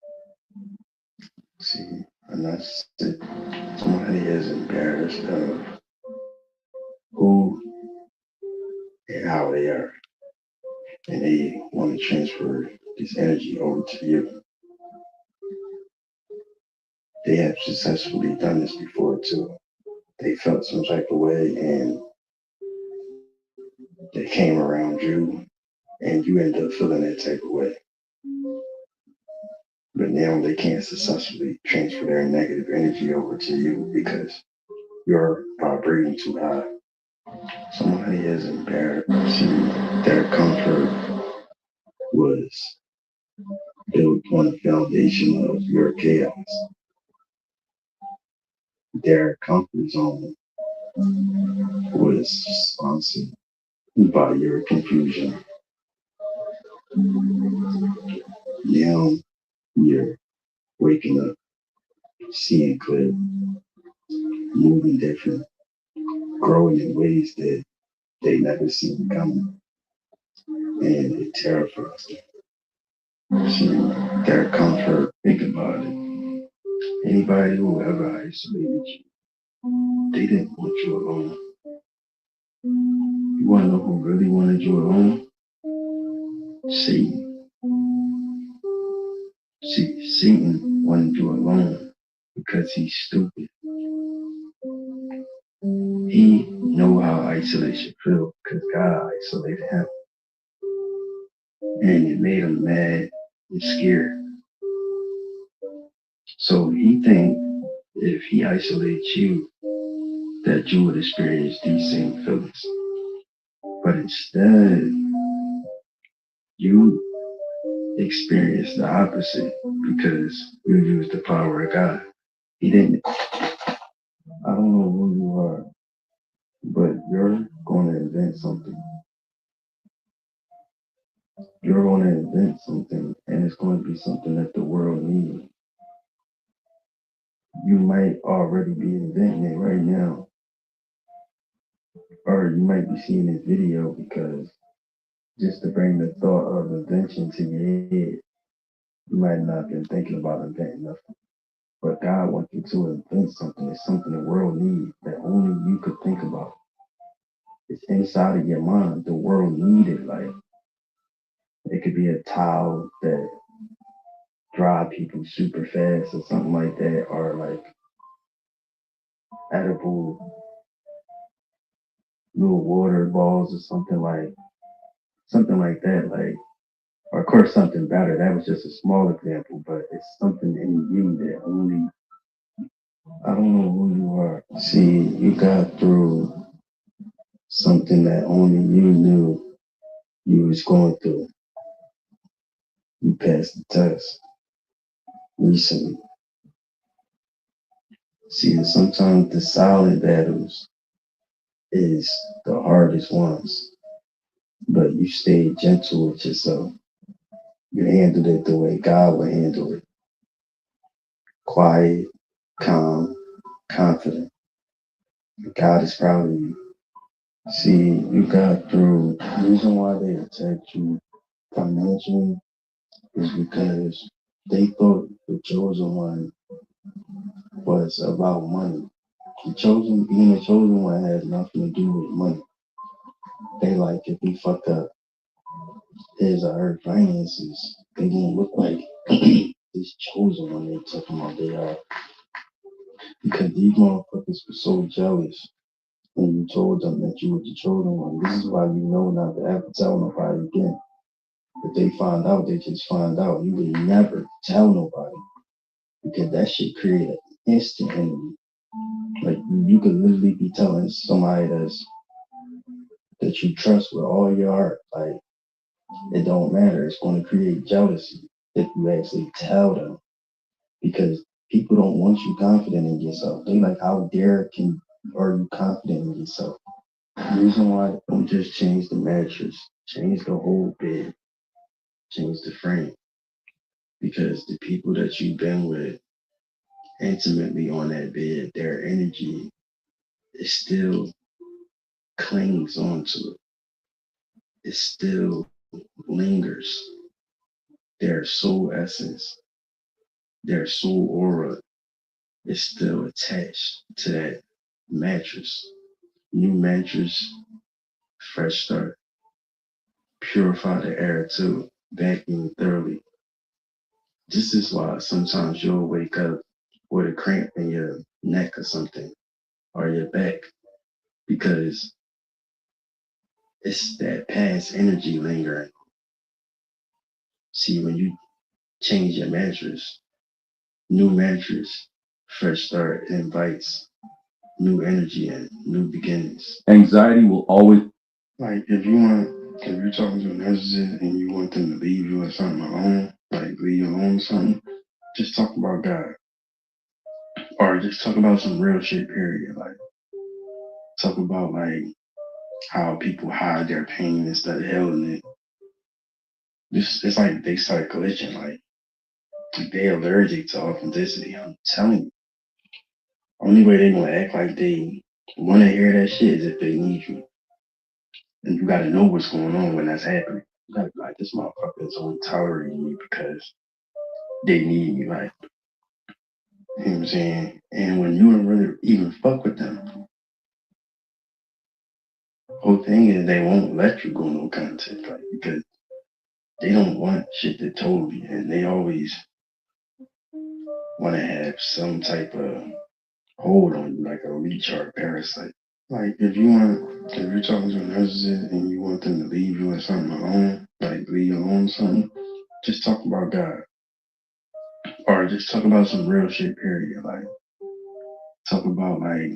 See, a narcissist, somebody is embarrassed of who and how they are. And they want to transfer this energy over to you. They have successfully done this before too. They felt some type of way and they came around you and you end up feeling that type of way. But now they can't successfully transfer their negative energy over to you because you're vibrating too high. Somebody is embarrassed. See, their comfort was built on the foundation of your chaos. Their comfort zone was sponsored by your confusion. Now you're waking up, seeing clear, moving different, growing in ways that they never seen coming, and it terrifies them. See, their comfort, think about it. Anybody who ever isolated you, they didn't want you alone. You wanna know who really wanted you alone? Satan. See, Satan wanted you alone because he's stupid. He know how isolation feels because God isolated him. And it made him mad and scared. So he think if he isolates you, that you would experience these same feelings. But instead, you experience the opposite because you use the power of God. He didn't. I don't know who you are, but you're going to invent something. You're going to invent something, and it's going to be something that the world needs. You might already be inventing it right now, or you might be seeing this video because just to bring the thought of invention to your head, you might not have been thinking about inventing nothing. But God wants you to invent something. It's something the world needs that only you could think about. It's inside of your mind. The world needed. Like it could be a towel that dry people super fast or something like that, or like edible little water balls or something like that. Like, or of course something better. That was just a small example, but it's something in you that only I don't know who you are. See, you got through something that only you knew you was going through. You passed the test recently. See, sometimes the silent battles is the hardest ones, but you stayed gentle with yourself. You handled it the way God would handle it. Quiet, calm, confident. God is proud of you. See, you got through. The reason why they attacked you financially is because they thought the chosen one was about money. Being a chosen one has nothing to do with money. They like if we fuck up his or her finances, they won't look like this chosen one they talking about they are. Because these motherfuckers were so jealous when you told them that you were the chosen one. This is why you know not to ever tell nobody again. If they find out, they just find out. You would never tell nobody because that shit create an instant enemy. Like you could literally be telling somebody that you trust with all your heart. Like it don't matter. It's going to create jealousy if you actually tell them because people don't want you confident in yourself. They like, how dare are you confident in yourself? The reason why don't just change the mattress, change the whole bed, change the frame. Because the people that you've been with intimately on that bed, their energy is still clings onto it. It still lingers. Their soul essence, their soul aura is still attached to that mattress. New mattress, fresh start. Purify the air too. Vacuum thoroughly. This is why sometimes you'll wake up with a cramp in your neck or something, or your back, because it's that past energy lingering. See, when you change your mattress, new mattress, fresh start invites new energy and new beginnings. Anxiety will always like if you're talking to a narcissist and you want them to leave you or something alone, like leave you alone or something, just talk about God. Or just talk about some real shit, period. Like talk about like how people hide their pain instead of healing it. This it's like they start glitching, like they allergic to authenticity. I'm telling you. Only way they gonna act like they wanna hear that shit is if they need you. And you gotta know what's going on when that's happening. You gotta be like, this motherfucker is only tolerating me because they need me. Like, you know what I'm saying? And when you don't really even fuck with them, whole thing is they won't let you go no contest, like because they don't want shit that told you, and they always want to have some type of hold on you, like a recharge parasite. Like if you're talking to a narcissist and you want them to leave you or something alone, like leave you alone or something, just talk about God, or just talk about some real shit. Period. Like talk about like